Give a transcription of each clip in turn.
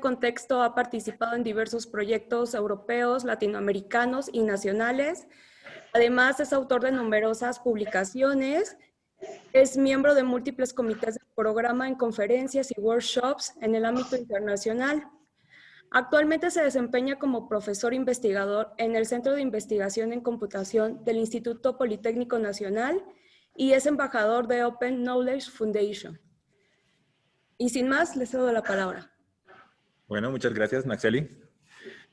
contexto ha participado en diversos proyectos europeos, latinoamericanos y nacionales. Además, es autor de numerosas publicaciones. Es miembro de múltiples comités de programa en conferencias y workshops en el ámbito internacional. Actualmente se desempeña como profesor investigador en el Centro de Investigación en Computación del Instituto Politécnico Nacional y es embajador de Open Knowledge Foundation. Y sin más, les cedo la palabra. Bueno, muchas gracias, Naxeli.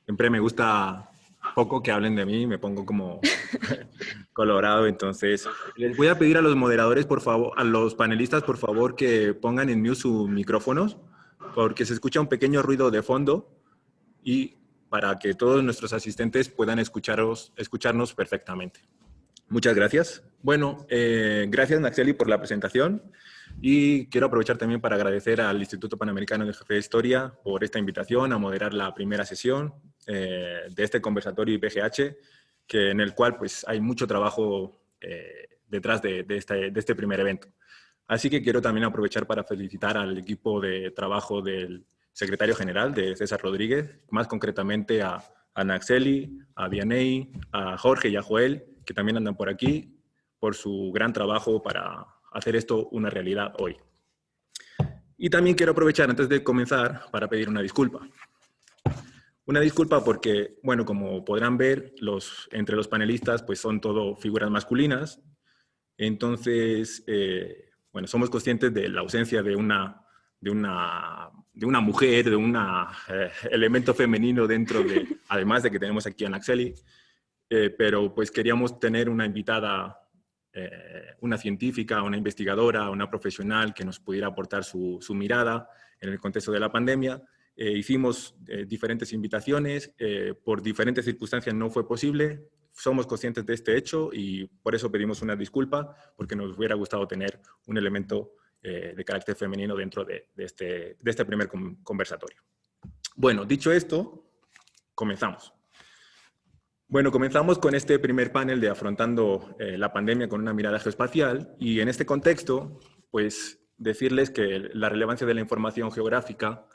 Siempre me gusta poco que hablen de mí, me pongo como colorado. Entonces, les voy a pedir a los moderadores, por favor, a los panelistas, por favor, que pongan en mute sus micrófonos, porque se escucha un pequeño ruido de fondo y para que todos nuestros asistentes puedan escucharnos perfectamente. Muchas gracias. Bueno, gracias, Naxeli, por la presentación. Y quiero aprovechar también para agradecer al Instituto Panamericano de Geografía e Historia por esta invitación a moderar la primera sesión de este conversatorio IPGH, en el cual pues, hay mucho trabajo detrás de este primer evento. Así que quiero también aprovechar para felicitar al equipo de trabajo del secretario general, de César Rodríguez, más concretamente a Naxeli, a Vianey, a Jorge y a Joel, que también andan por aquí, por su gran trabajo para hacer esto una realidad hoy. Y también quiero aprovechar, antes de comenzar, para pedir una disculpa. Una disculpa porque, bueno, como podrán ver, entre los panelistas pues son todo figuras masculinas. Entonces, bueno, somos conscientes de la ausencia de una mujer, de un elemento femenino dentro de, además de que tenemos aquí a Naxeli, pero pues queríamos tener una invitada, una científica, una investigadora, una profesional que nos pudiera aportar su mirada en el contexto de la pandemia. Hicimos diferentes invitaciones, por diferentes circunstancias no fue posible. Somos conscientes de este hecho y por eso pedimos una disculpa, porque nos hubiera gustado tener un elemento de carácter femenino dentro de este primer conversatorio. Bueno, dicho esto, comenzamos. Bueno, comenzamos con este primer panel de afrontando la pandemia con una mirada geoespacial y en este contexto, pues decirles que la relevancia de la información geográfica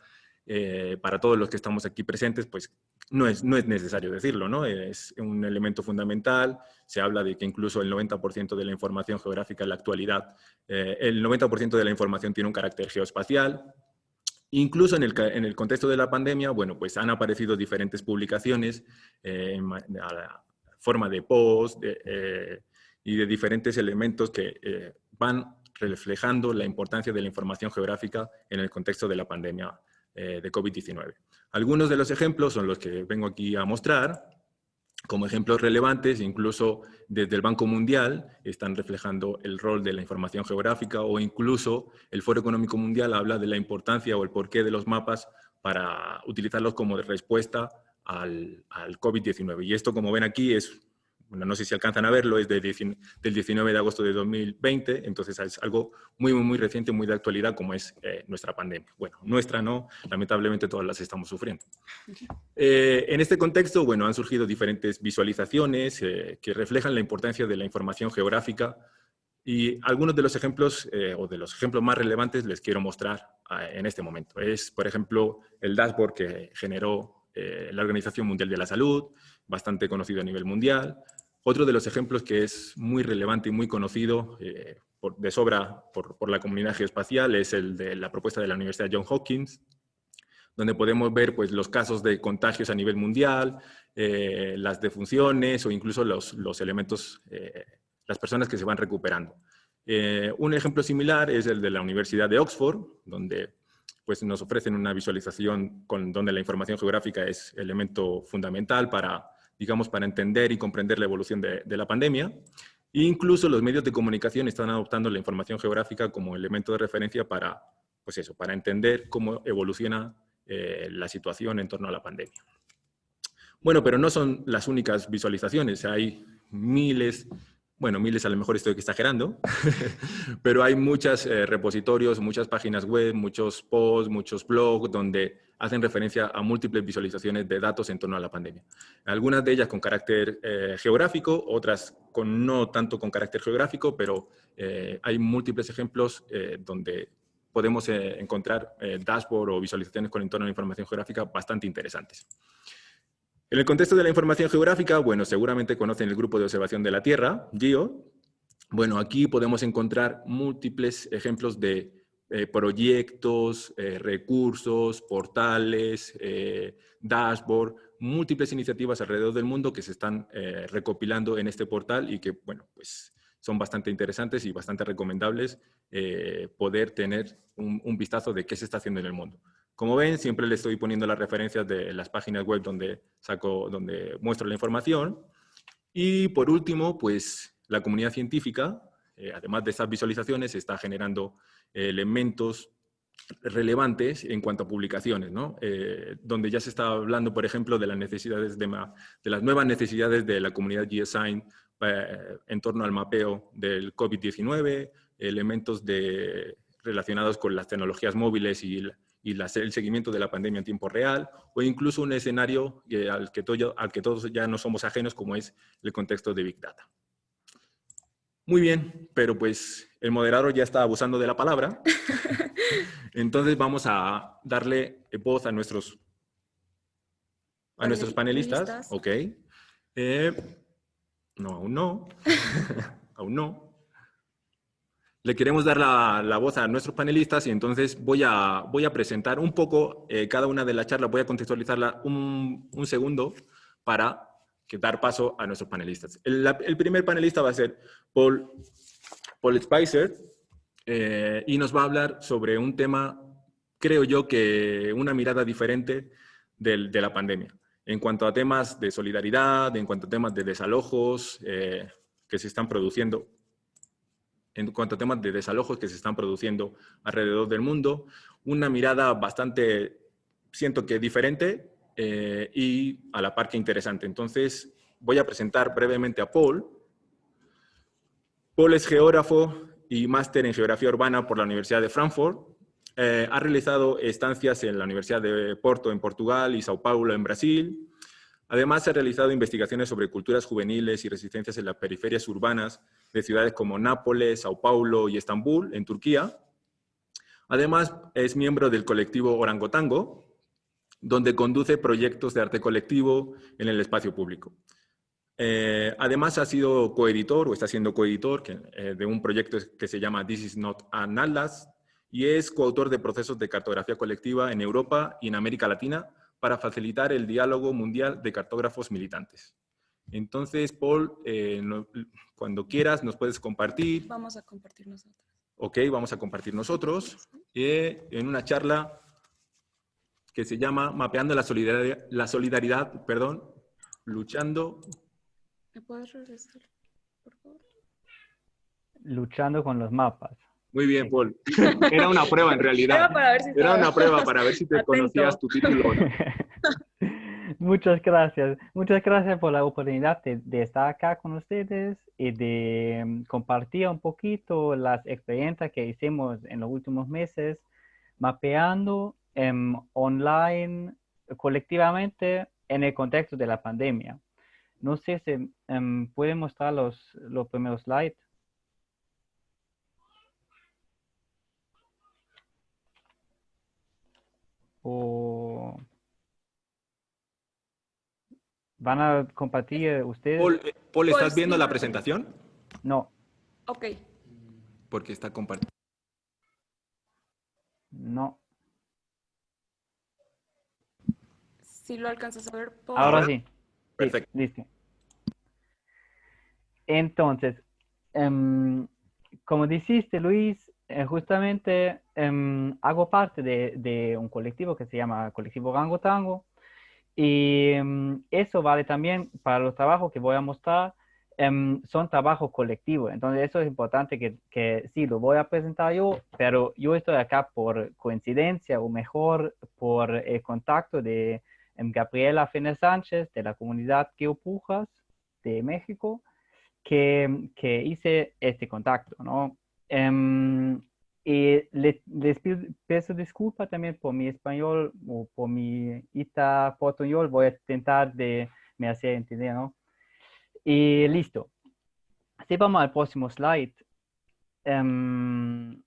para todos los que estamos aquí presentes, pues no es necesario decirlo, ¿no? Es un elemento fundamental. Se habla de que incluso el 90% de la información geográfica en la actualidad, el 90% de la información tiene un carácter geoespacial. Incluso en el contexto de la pandemia, bueno, pues han aparecido diferentes publicaciones a la forma de post y de diferentes elementos que van reflejando la importancia de la información geográfica en el contexto de la pandemia de COVID-19. Algunos de los ejemplos son los que vengo aquí a mostrar. Como ejemplos relevantes, incluso desde el Banco Mundial están reflejando el rol de la información geográfica o incluso el Foro Económico Mundial habla de la importancia o el porqué de los mapas para utilizarlos como respuesta al COVID-19. Y esto, como ven aquí, es, bueno, no sé si alcanzan a verlo, es del 19 de agosto de 2020, entonces es algo muy reciente, muy de actualidad, como es nuestra pandemia. Bueno, nuestra no, lamentablemente todas las estamos sufriendo. En este contexto, bueno, han surgido diferentes visualizaciones que reflejan la importancia de la información geográfica y algunos de los ejemplos o de los ejemplos más relevantes les quiero mostrar en este momento. Es, por ejemplo, el dashboard que generó la Organización Mundial de la Salud, bastante conocido a nivel mundial. Otro de los ejemplos que es muy relevante y muy conocido de sobra por la comunidad geoespacial es el de la propuesta de la Universidad Johns Hopkins, donde podemos ver pues, los casos de contagios a nivel mundial, las defunciones o incluso los elementos, las personas que se van recuperando. Un ejemplo similar es el de la Universidad de Oxford, donde pues, nos ofrecen una visualización donde la información geográfica es elemento fundamental para, digamos, para entender y comprender la evolución de la pandemia. E incluso los medios de comunicación están adoptando la información geográfica como elemento de referencia para, pues eso, para entender cómo evoluciona la situación en torno a la pandemia. Bueno, pero no son las únicas visualizaciones, hay miles, bueno, miles a lo mejor estoy exagerando, pero hay muchos repositorios, muchas páginas web, muchos posts, muchos blogs donde hacen referencia a múltiples visualizaciones de datos en torno a la pandemia. Algunas de ellas con carácter geográfico, otras no tanto con carácter geográfico, pero hay múltiples ejemplos donde podemos encontrar dashboard o visualizaciones con entorno a la información geográfica bastante interesantes. En el contexto de la información geográfica, bueno, seguramente conocen el Grupo de Observación de la Tierra, GEO. Bueno, aquí podemos encontrar múltiples ejemplos de proyectos, recursos, portales, dashboard, múltiples iniciativas alrededor del mundo que se están recopilando en este portal y que, bueno, pues son bastante interesantes y bastante recomendables poder tener un vistazo de qué se está haciendo en el mundo. Como ven, siempre les estoy poniendo las referencias de las páginas web donde muestro la información. Y por último, pues la comunidad científica, además de estas visualizaciones, está generando elementos relevantes en cuanto a publicaciones, ¿no? Donde ya se está hablando, por ejemplo, de las necesidades de las nuevas necesidades de la comunidad GeoSign en torno al mapeo del COVID-19, elementos relacionados con las tecnologías móviles y el seguimiento de la pandemia en tiempo real, o incluso un escenario al que todos ya no somos ajenos, como es el contexto de Big Data. Muy bien, pero pues el moderador ya está abusando de la palabra. Entonces vamos a darle voz a nuestros panelistas. Ok. No, aún no. Aún no. Le queremos dar la voz a nuestros panelistas y entonces voy a presentar un poco cada una de las charlas, voy a contextualizarla un segundo para dar paso a nuestros panelistas. El primer panelista va a ser Paul Spicer y nos va a hablar sobre un tema, creo yo, que una mirada diferente de la pandemia. En cuanto a temas de solidaridad, en cuanto a temas de desalojos que se están produciendo, alrededor del mundo, una mirada bastante, siento que diferente y a la par que interesante. Entonces, voy a presentar brevemente a Paul. Paul es geógrafo y máster en geografía urbana por la Universidad de Frankfurt. Ha realizado estancias en la Universidad de Porto en Portugal y Sao Paulo en Brasil. Además, ha realizado investigaciones sobre culturas juveniles y resistencias en las periferias urbanas de ciudades como Nápoles, Sao Paulo y Estambul, en Turquía. Además, es miembro del colectivo Orangotango, donde conduce proyectos de arte colectivo en el espacio público. Además, ha sido coeditor, o está siendo coeditor, de un proyecto que se llama This is not an Atlas, y es coautor de procesos de cartografía colectiva en Europa y en América Latina, para facilitar el diálogo mundial de cartógrafos militantes. Entonces, Paul, cuando quieras nos puedes compartir. Vamos a compartir nosotros. Ok, vamos a compartir nosotros en una charla que se llama Mapeando la solidaridad, luchando. ¿Me puedes regresar, por favor? Luchando con los mapas. Muy bien, Paul. Era una prueba en realidad. Era una prueba para ver si te conocías tu título o no. Muchas gracias. Muchas gracias por la oportunidad de estar acá con ustedes y de compartir un poquito las experiencias que hicimos en los últimos meses, mapeando online colectivamente en el contexto de la pandemia. No sé si pueden mostrar los primeros slides. O ¿van a compartir ustedes? Paul, ¿estás viendo la presentación? No. Ok. Porque está compartiendo. No. ¿Sí lo alcanzas a ver, Paul? Ahora sí. Perfecto. Sí, listo. Entonces, como dijiste, Luis, justamente hago parte de un colectivo que se llama Colectivo Orangotango. Y eso vale también para los trabajos que voy a mostrar, son trabajos colectivos. Entonces eso es importante que sí, lo voy a presentar yo, pero yo estoy acá por coincidencia o mejor por el contacto de Gabriela Fene Sánchez de la comunidad Geopujas de México, que hice este contacto, ¿no? Y les pido disculpas también por mi español o por mi ita portuñol. Voy a intentar de me hacer entender, ¿no? Y listo. Así vamos al próximo slide. Van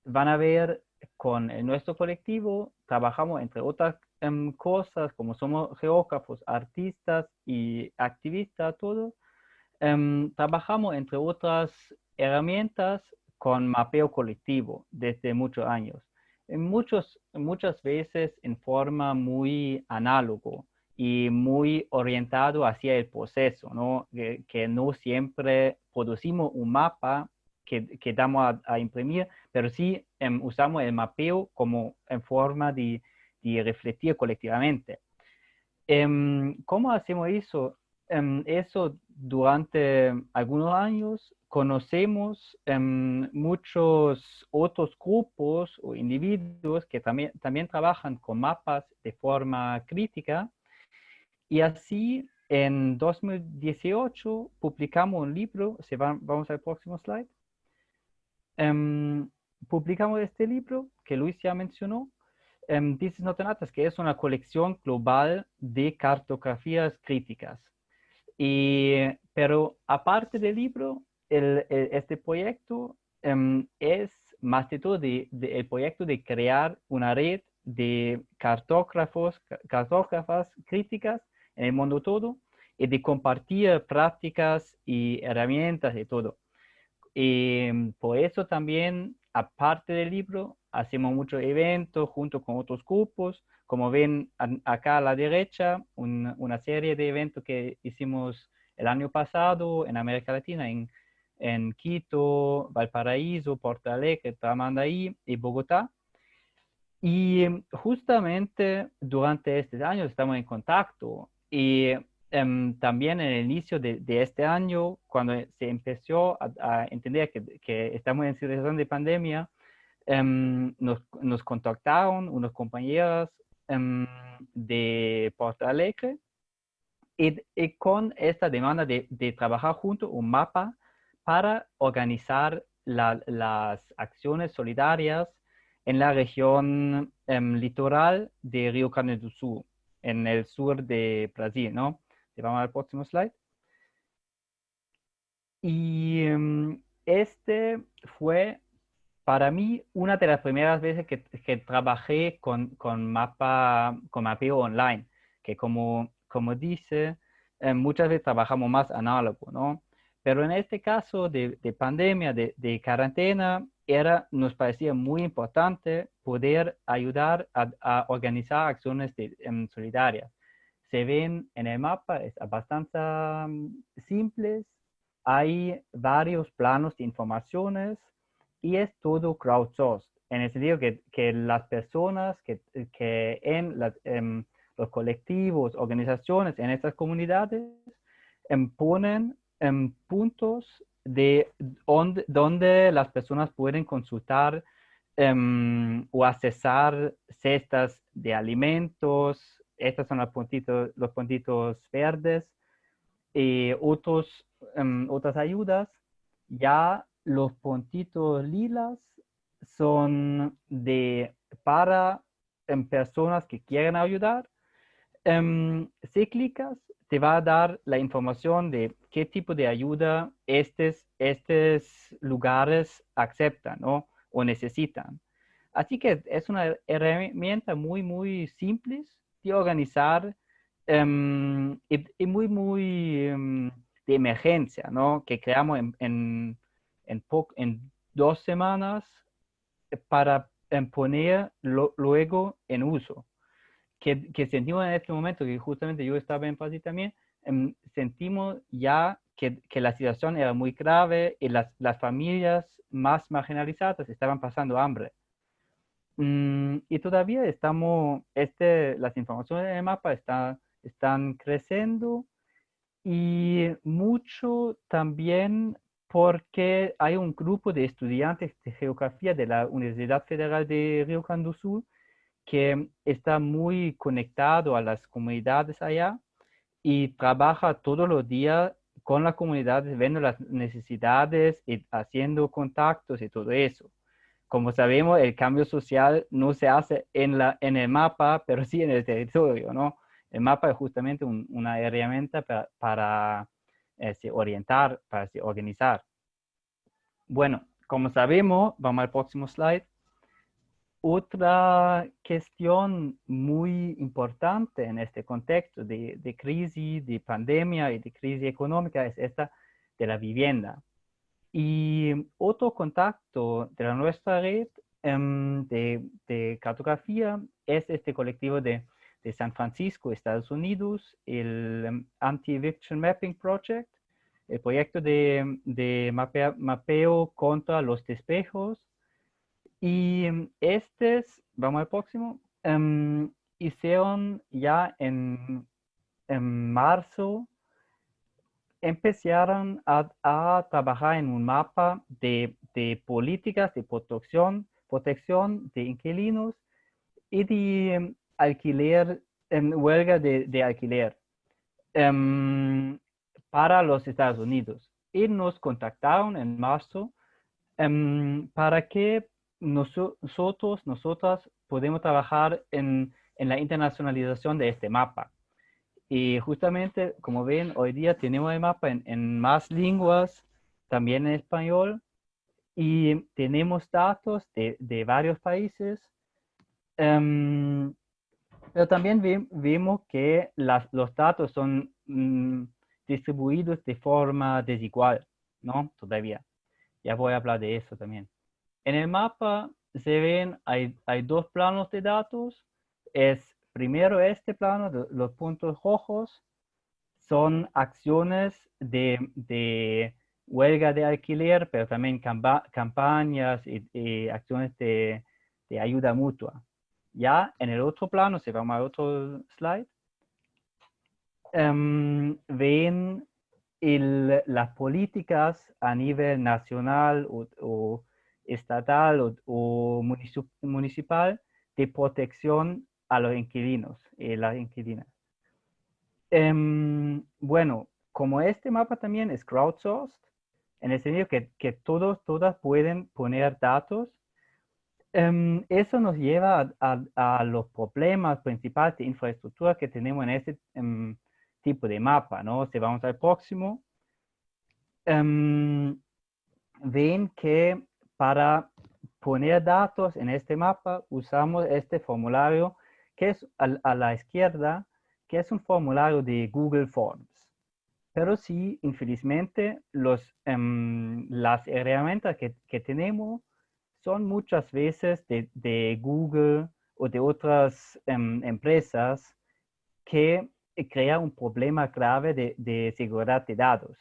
a ver con nuestro colectivo trabajamos entre otras cosas, como somos geógrafos, artistas y activistas, todos, trabajamos entre otras herramientas con mapeo colectivo desde muchos años. Muchas veces en forma muy análogo y muy orientado hacia el proceso, ¿no? Que no siempre producimos un mapa que damos a imprimir, pero sí usamos el mapeo como en forma de refletir colectivamente. ¿Cómo hacemos eso? Eso durante algunos años conocemos muchos otros grupos o individuos que también trabajan con mapas de forma crítica y así en 2018 publicamos un libro, vamos al próximo slide. Publicamos este libro que Luis ya mencionó, This is not an Atlas, que es una colección global de cartografías críticas. Pero aparte del libro, este proyecto es más de todo el proyecto de crear una red de cartógrafas críticas en el mundo todo y de compartir prácticas y herramientas y todo. Y por eso también, aparte del libro, hacemos muchos eventos junto con otros grupos. Como ven acá a la derecha, una serie de eventos que hicimos el año pasado en América Latina, en Quito, Valparaíso, Porto Alegre, Tramandaí y Bogotá. Y justamente durante este año estamos en contacto y también en el inicio de este año, cuando se empezó a entender que estamos en situación de pandemia, nos contactaron unos compañeros de Porto Alegre y con esta demanda de trabajar junto un mapa para organizar las acciones solidarias en la región litoral de Río Grande do Sul, en el sur de Brasil, ¿no? Vamos al próximo slide. Y este fue para mí una de las primeras veces que trabajé con mapeo online, que como dice, muchas veces trabajamos más análogo, ¿no? Pero en este caso de pandemia, de cuarentena, nos parecía muy importante poder ayudar a organizar acciones solidarias. Se ven en el mapa, es bastante simples, hay varios planos de informaciones y es todo crowdsourced, en el sentido que las personas que en los colectivos, organizaciones, en estas comunidades, ponen puntos de donde las personas pueden consultar o accesar cestas de alimentos. Estos son los puntitos verdes y otras ayudas. Ya los puntitos lilas son para personas que quieren ayudar. Si clicas, te va a dar la información de qué tipo de ayuda estos lugares aceptan, ¿no? O necesitan. Así que es una herramienta muy, muy simple de organizar y muy, muy de emergencia, ¿no? Que creamos en 2 semanas para poner luego en uso. Que sentimos en este momento, que justamente yo estaba en Brasil también, sentimos ya que la situación era muy grave y las familias más marginalizadas estaban pasando hambre. Y todavía las informaciones en el mapa están creciendo y mucho también porque hay un grupo de estudiantes de geografía de la Universidad Federal de Río Grande do Sul que está muy conectado a las comunidades allá y trabaja todos los días con las comunidades, viendo las necesidades y haciendo contactos y todo eso. Como sabemos, el cambio social no se hace en el mapa, pero sí en el territorio, ¿no? El mapa es justamente una herramienta para orientar, para organizar. Bueno, como sabemos, vamos al próximo slide. otra cuestión muy importante en este contexto de crisis, de pandemia y de crisis económica es esta de la vivienda. Y otro contacto de nuestra red de cartografía es este colectivo de San Francisco, Estados Unidos, el Anti-Eviction Mapping Project, el proyecto de mapeo contra los despejos. Y vamos al próximo, hicieron ya en marzo, empezaron a trabajar en un mapa de políticas de protección de inquilinos y de alquiler, huelga de alquiler para los Estados Unidos. Y nos contactaron en marzo para que nosotras podemos trabajar en la internacionalización de este mapa. Y justamente, como ven, hoy día tenemos el mapa en más lenguas, también en español, y tenemos datos de varios países. Pero también vemos que los datos son distribuidos de forma desigual, ¿no? Todavía. Ya voy a hablar de eso también. En el mapa se ven, hay dos planos de datos. Primero este plano, los puntos rojos, son acciones de huelga de alquiler, pero también campañas y acciones de ayuda mutua. Ya en el otro plano, si vamos al otro slide, ven las políticas a nivel nacional o estatal o municipal de protección a los inquilinos y las inquilinas. Bueno, como este mapa también es crowdsourced, en el sentido que todas pueden poner datos, eso nos lleva a los problemas principales de infraestructura que tenemos en este tipo de mapa, ¿no? Si vamos al próximo, ven que para poner datos en este mapa usamos este formulario que es a la izquierda, que es un formulario de Google Forms. Pero sí, infelizmente, las herramientas que tenemos son muchas veces de Google o de otras empresas que crean un problema grave de seguridad de datos.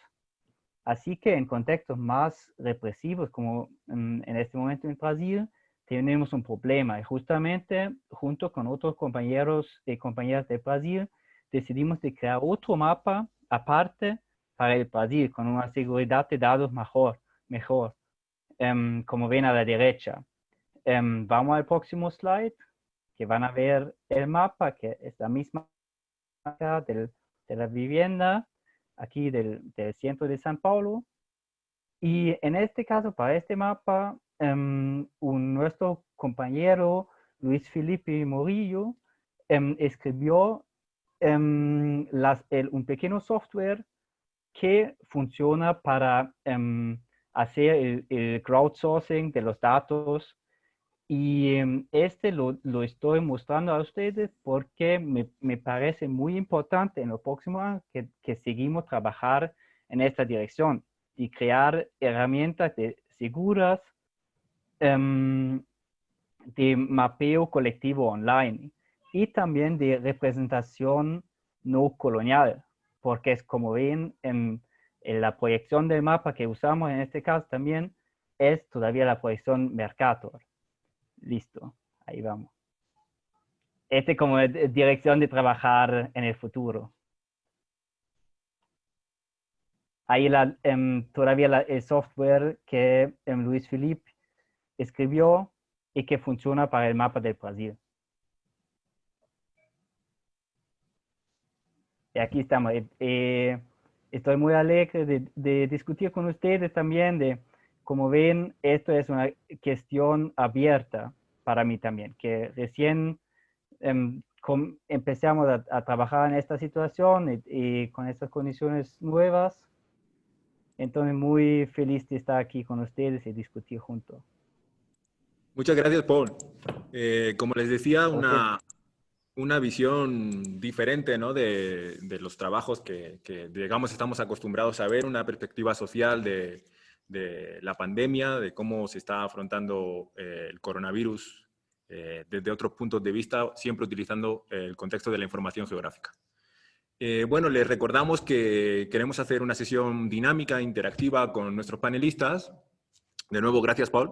Así que en contextos más represivos, como en este momento en Brasil, tenemos un problema. Y justamente, junto con otros compañeros y compañeras de Brasil, decidimos de crear otro mapa aparte para el Brasil, con una seguridad de datos mejor. Como ven a la derecha. Vamos al próximo slide, que van a ver el mapa, que es la misma de la vivienda, aquí del centro de San Paulo. Y en este caso, para este mapa, nuestro compañero Luis Felipe Morillo escribió un pequeño software que funciona para hacer el crowdsourcing de los datos. Y lo estoy mostrando a ustedes porque me parece muy importante en los próximos años que seguimos trabajar en esta dirección y crear herramientas seguras de mapeo colectivo online y también de representación no colonial, porque es como ven en la proyección del mapa que usamos en este caso también es todavía la proyección Mercator. Listo, ahí vamos. Como dirección de trabajar en el futuro. Ahí todavía el software que Luis Felipe escribió y que funciona para el mapa del Brasil. Y aquí estamos. Estoy muy alegre de discutir con ustedes también como ven, esto es una cuestión abierta para mí también, que recién empezamos a trabajar en esta situación y con estas condiciones nuevas. Entonces, muy feliz de estar aquí con ustedes y discutir juntos. Muchas gracias, Paul. Como les decía, una visión diferente, ¿no? de los trabajos que, digamos, estamos acostumbrados a ver, una perspectiva social de la pandemia, de cómo se está afrontando el coronavirus desde otros puntos de vista, siempre utilizando el contexto de la información geográfica. Bueno, les recordamos que queremos hacer una sesión dinámica, interactiva con nuestros panelistas. De nuevo, gracias, Paul.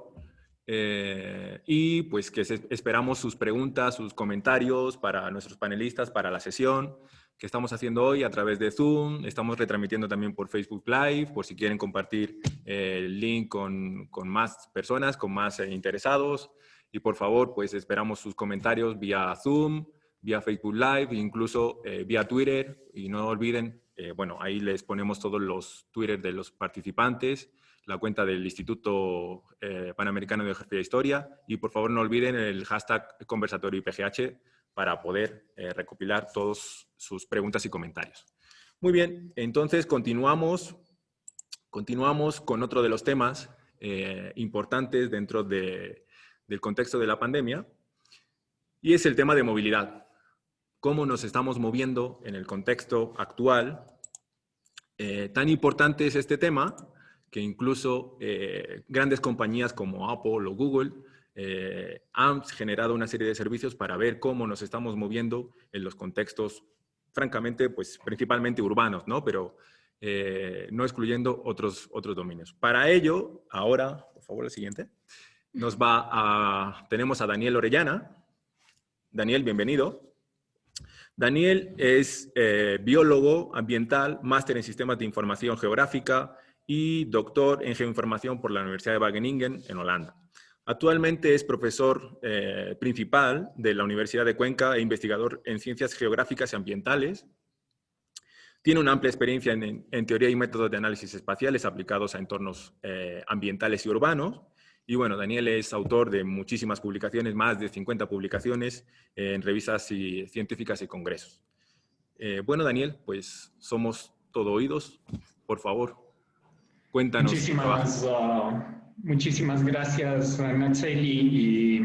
Y pues que esperamos sus preguntas, sus comentarios para nuestros panelistas, para la sesión que estamos haciendo hoy a través de Zoom. Estamos retransmitiendo también por Facebook Live, por si quieren compartir el link con más personas, con más interesados. Y por favor, pues esperamos sus comentarios vía Zoom, vía Facebook Live, incluso vía Twitter. Y no olviden, bueno, ahí les ponemos todos los Twitter de los participantes, la cuenta del Instituto Panamericano de Geografía e Historia, y por favor no olviden el hashtag conversatorio IPGH para poder recopilar todas sus preguntas y comentarios. Muy bien, entonces continuamos con otro de los temas importantes dentro del contexto de la pandemia, y es el tema de movilidad. Cómo nos estamos moviendo en el contexto actual. Tan importante es este tema que incluso grandes compañías como Apple o Google han generado una serie de servicios para ver cómo nos estamos moviendo en los contextos, francamente, pues principalmente urbanos, ¿no? Pero no excluyendo otros dominios. Para ello, ahora, por favor, el siguiente, tenemos a Daniel Orellana. Daniel, bienvenido. Daniel es biólogo ambiental, máster en sistemas de información geográfica y doctor en geoinformación por la Universidad de Wageningen en Holanda. Actualmente es profesor principal de la Universidad de Cuenca e investigador en ciencias geográficas y ambientales. Tiene una amplia experiencia en teoría y métodos de análisis espaciales aplicados a entornos ambientales y urbanos. Y bueno, Daniel es autor de muchísimas publicaciones, más de 50 publicaciones en revistas científicas y congresos. Bueno, Daniel, pues somos todo oídos. Por favor, cuéntanos. Muchísimas gracias, Natseli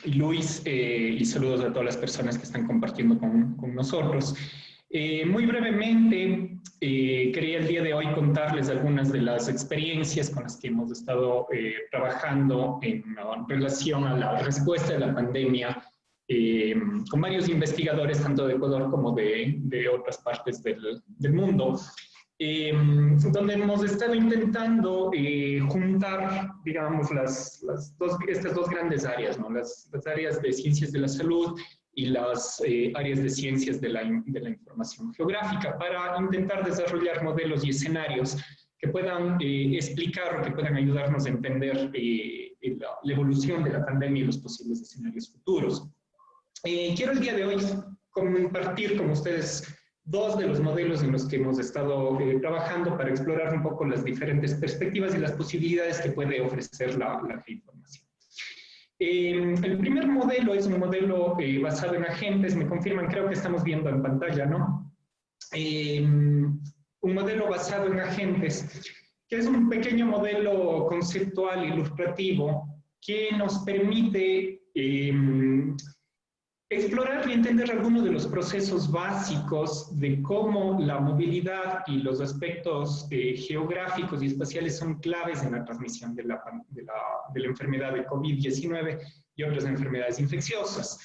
y Luis, y saludos a todas las personas que están compartiendo con nosotros. Muy brevemente, quería el día de hoy contarles algunas de las experiencias con las que hemos estado trabajando en relación a la respuesta de la pandemia con varios investigadores, tanto de Ecuador como de otras partes del mundo, donde hemos estado intentando juntar, digamos, estas dos grandes áreas, ¿no? Las áreas de ciencias de la salud y las áreas de ciencias de la información geográfica, para intentar desarrollar modelos y escenarios que puedan explicar o que puedan ayudarnos a entender la evolución de la pandemia y los posibles escenarios futuros. Quiero el día de hoy compartir con ustedes dos de los modelos en los que hemos estado trabajando para explorar un poco las diferentes perspectivas y las posibilidades que puede ofrecer la geoinformación. El primer modelo es un modelo basado en agentes. Me confirman, creo que estamos viendo en pantalla, ¿no? Un modelo basado en agentes, que es un pequeño modelo conceptual ilustrativo que nos permite explorar y entender algunos de los procesos básicos de cómo la movilidad y los aspectos geográficos y espaciales son claves en la transmisión de la enfermedad de COVID-19 y otras enfermedades infecciosas.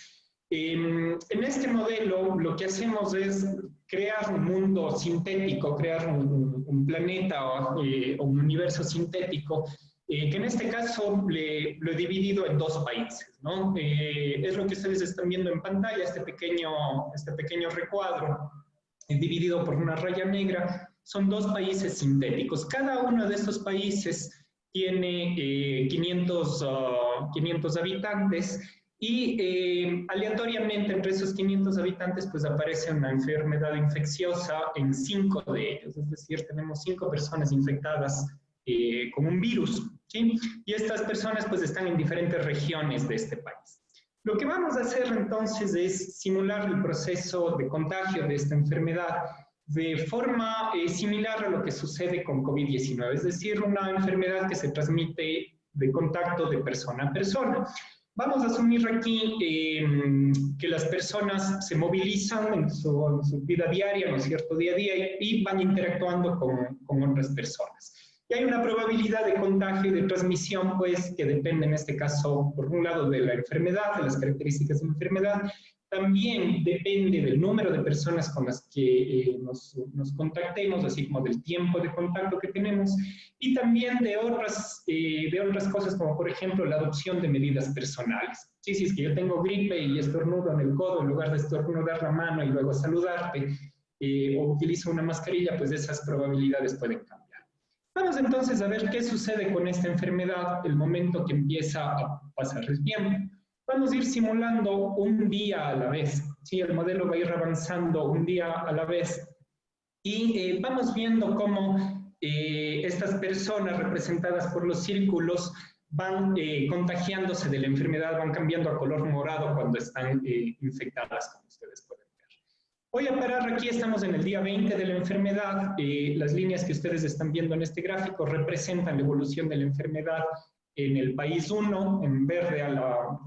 En este modelo lo que hacemos es crear un mundo sintético, crear un planeta o un universo sintético, que en este caso lo he dividido en dos países, ¿no? Es lo que ustedes están viendo en pantalla, este pequeño recuadro, dividido por una raya negra. Son dos países sintéticos. Cada uno de estos países tiene 500 habitantes y aleatoriamente entre esos 500 habitantes pues aparece una enfermedad infecciosa en 5 de ellos. Es decir, tenemos 5 personas infectadas con un virus, ¿sí? Y estas personas pues están en diferentes regiones de este país. Lo que vamos a hacer entonces es simular el proceso de contagio de esta enfermedad de forma similar a lo que sucede con COVID-19, es decir, una enfermedad que se transmite de contacto de persona a persona. Vamos a asumir aquí que las personas se movilizan en su vida diaria, ¿no es cierto?, día a día, y van interactuando con otras personas. Y hay una probabilidad de contagio y de transmisión, pues, que depende en este caso, por un lado, de la enfermedad, de las características de la enfermedad. También depende del número de personas con las que nos contactemos, así como del tiempo de contacto que tenemos, y también de otras cosas, como por ejemplo la adopción de medidas personales. Sí, si es que yo tengo gripe y estornudo en el codo, en lugar de estornudar la mano y luego saludarte, o utilizo una mascarilla, pues esas probabilidades pueden cambiar. Vamos entonces a ver qué sucede con esta enfermedad el momento que empieza a pasar el tiempo. Vamos a ir simulando un día a la vez, ¿sí? El modelo va a ir avanzando un día a la vez y vamos viendo cómo estas personas representadas por los círculos van contagiándose de la enfermedad, van cambiando a color morado cuando están infectadas, como ustedes pueden ver. Voy a parar aquí, estamos en el día 20 de la enfermedad. Las líneas que ustedes están viendo en este gráfico representan la evolución de la enfermedad en el país 1, en verde,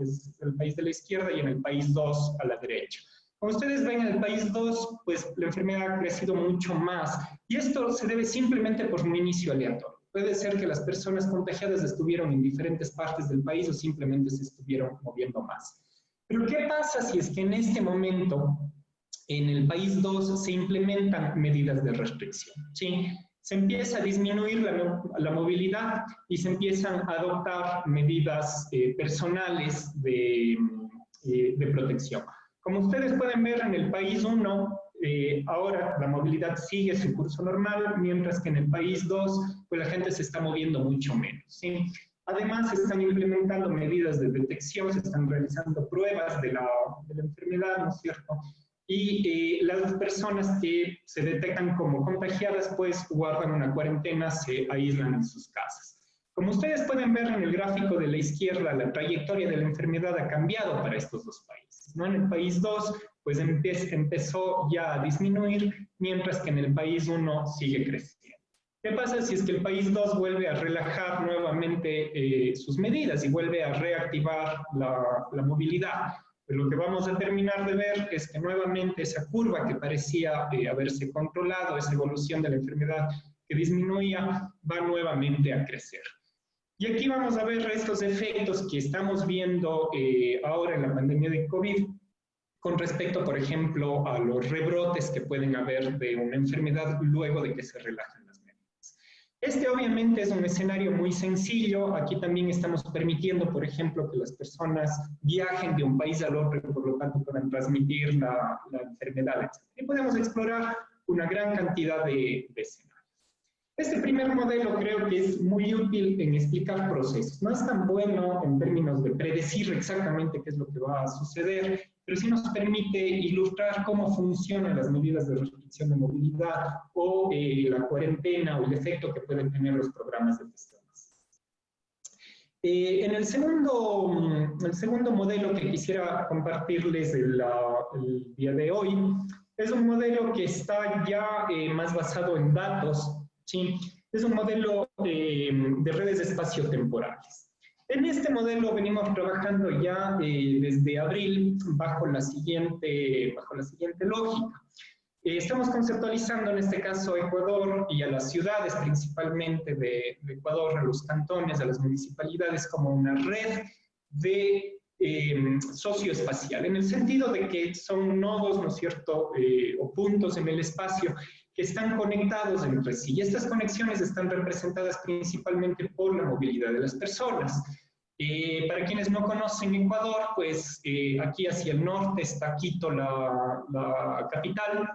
es el país de la izquierda, y en el país 2, a la derecha. Como ustedes ven, en el país 2, pues la enfermedad ha crecido mucho más, y esto se debe simplemente por un inicio aleatorio. Puede ser que las personas contagiadas estuvieron en diferentes partes del país o simplemente se estuvieron moviendo más. Pero ¿qué pasa si es que en este momento, en el país 2, se implementan medidas de restricción? ¿Sí? Se empieza a disminuir la movilidad y se empiezan a adoptar medidas personales de protección. Como ustedes pueden ver, en el país 1, ahora la movilidad sigue su curso normal, mientras que en el país 2, pues la gente se está moviendo mucho menos, ¿sí? Además, se están implementando medidas de detección, se están realizando pruebas de la enfermedad, ¿no es cierto? Y las personas que se detectan como contagiadas, pues guardan una cuarentena, se aíslan en sus casas. Como ustedes pueden ver en el gráfico de la izquierda, la trayectoria de la enfermedad ha cambiado para estos dos países, ¿no? En el país 2, pues empezó ya a disminuir, mientras que en el país 1 sigue creciendo. ¿Qué pasa si es que el país 2 vuelve a relajar nuevamente sus medidas y vuelve a reactivar la movilidad? Pues lo que vamos a terminar de ver es que nuevamente esa curva que parecía haberse controlado, esa evolución de la enfermedad que disminuía, va nuevamente a crecer. Y aquí vamos a ver estos efectos que estamos viendo ahora en la pandemia de COVID con respecto, por ejemplo, a los rebrotes que pueden haber de una enfermedad luego de que se relajan las medidas. Este obviamente es un escenario muy sencillo. Aquí también estamos permitiendo, por ejemplo, que las personas viajen de un país al otro y por lo tanto puedan transmitir la enfermedad, etc. Y podemos explorar una gran cantidad de escenarios. Este primer modelo creo que es muy útil en explicar procesos. No es tan bueno en términos de predecir exactamente qué es lo que va a suceder, pero sí nos permite ilustrar cómo funcionan las medidas de restricción de movilidad o la cuarentena o el efecto que pueden tener los programas de testeos. En el segundo modelo que quisiera compartirles el día de hoy es un modelo que está ya más basado en datos. ¿Sí? Es un modelo de redes espaciotemporales. En este modelo venimos trabajando ya desde abril bajo la siguiente lógica. Estamos conceptualizando en este caso a Ecuador y a las ciudades principalmente de Ecuador, a los cantones, a las municipalidades como una red de socioespacial, en el sentido de que son nodos, ¿no es cierto?, o puntos en el espacio que están conectados entre sí. Y estas conexiones están representadas principalmente por la movilidad de las personas. Para quienes no conocen Ecuador, pues aquí hacia el norte está Quito, la capital,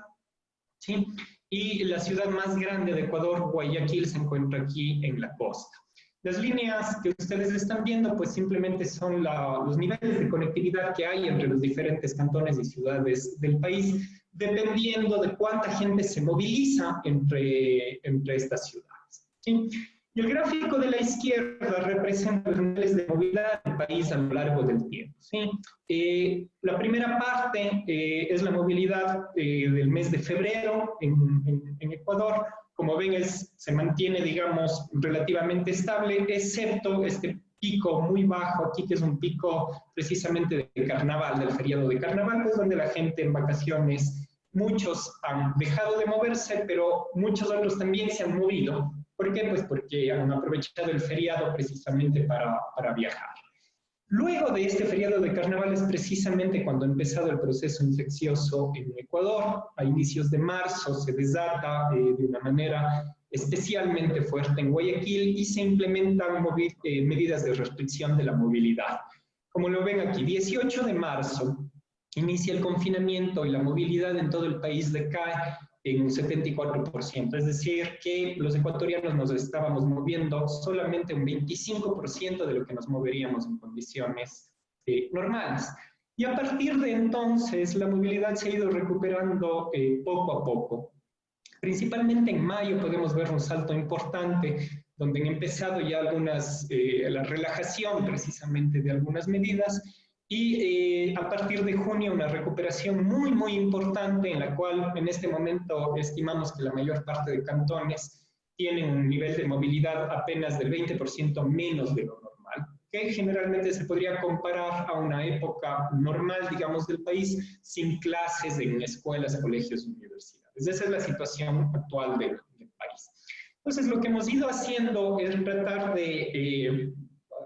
¿sí? Y la ciudad más grande de Ecuador, Guayaquil, se encuentra aquí en la costa. Las líneas que ustedes están viendo, pues simplemente son los niveles de conectividad que hay entre los diferentes cantones y ciudades del país, dependiendo de cuánta gente se moviliza entre estas ciudades, ¿sí? Y el gráfico de la izquierda representa los niveles de movilidad del país a lo largo del tiempo, ¿sí? La primera parte es la movilidad del mes de febrero en Ecuador. Como ven, se mantiene, digamos, relativamente estable, excepto este pico muy bajo aquí, que es un pico precisamente de carnaval, del feriado de carnaval, pues donde la gente en vacaciones, muchos han dejado de moverse, pero muchos otros también se han movido. ¿Por qué? Pues porque han aprovechado el feriado precisamente para viajar. Luego de este feriado de carnaval es precisamente cuando ha empezado el proceso infeccioso en Ecuador. A inicios de marzo se desata de una manera especialmente fuerte en Guayaquil y se implementan medidas de restricción de la movilidad. Como lo ven aquí, 18 de marzo inicia el confinamiento y la movilidad en todo el país decae en un 74%, es decir, que los ecuatorianos nos estábamos moviendo solamente un 25% de lo que nos moveríamos en condiciones normales. Y a partir de entonces, la movilidad se ha ido recuperando poco a poco. Principalmente en mayo podemos ver un salto importante, donde han empezado ya la relajación precisamente de algunas medidas, y a partir de junio una recuperación muy, muy importante, en la cual en este momento estimamos que la mayor parte de cantones tienen un nivel de movilidad apenas del 20% menos de lo normal, que generalmente se podría comparar a una época normal, digamos, del país, sin clases en escuelas, colegios y universidades. Esa es la situación actual del país. Entonces, lo que hemos ido haciendo es tratar de...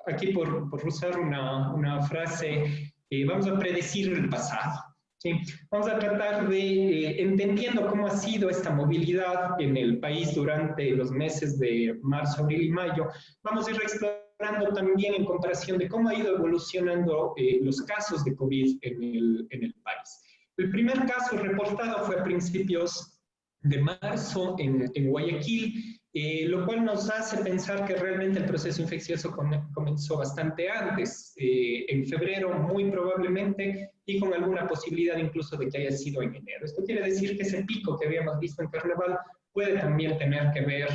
aquí por usar una frase, vamos a predecir el pasado, ¿sí? Vamos a tratar de, entendiendo cómo ha sido esta movilidad en el país durante los meses de marzo, abril y mayo, vamos a ir explorando también en comparación de cómo ha ido evolucionando los casos de COVID en el país. El primer caso reportado fue a principios de marzo en Guayaquil, lo cual nos hace pensar que realmente el proceso infeccioso comenzó bastante antes, en febrero muy probablemente, y con alguna posibilidad incluso de que haya sido en enero. Esto quiere decir que ese pico que habíamos visto en carnaval puede también tener que ver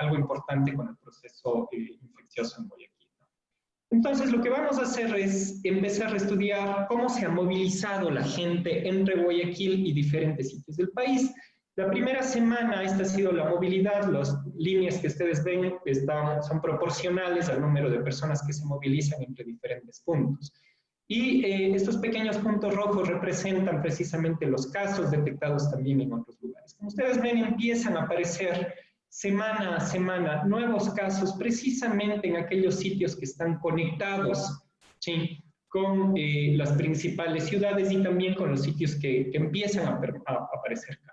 algo importante con el proceso infeccioso en Guayaquil. Entonces, lo que vamos a hacer es empezar a estudiar cómo se ha movilizado la gente entre Guayaquil y diferentes sitios del país. La primera semana, esta ha sido la movilidad, las líneas que ustedes ven son proporcionales al número de personas que se movilizan entre diferentes puntos. Y estos pequeños puntos rojos representan precisamente los casos detectados también en otros lugares. Como ustedes ven, empiezan a aparecer semana a semana nuevos casos precisamente en aquellos sitios que están conectados, ¿sí?, con las principales ciudades y también con los sitios que empiezan a aparecer casos.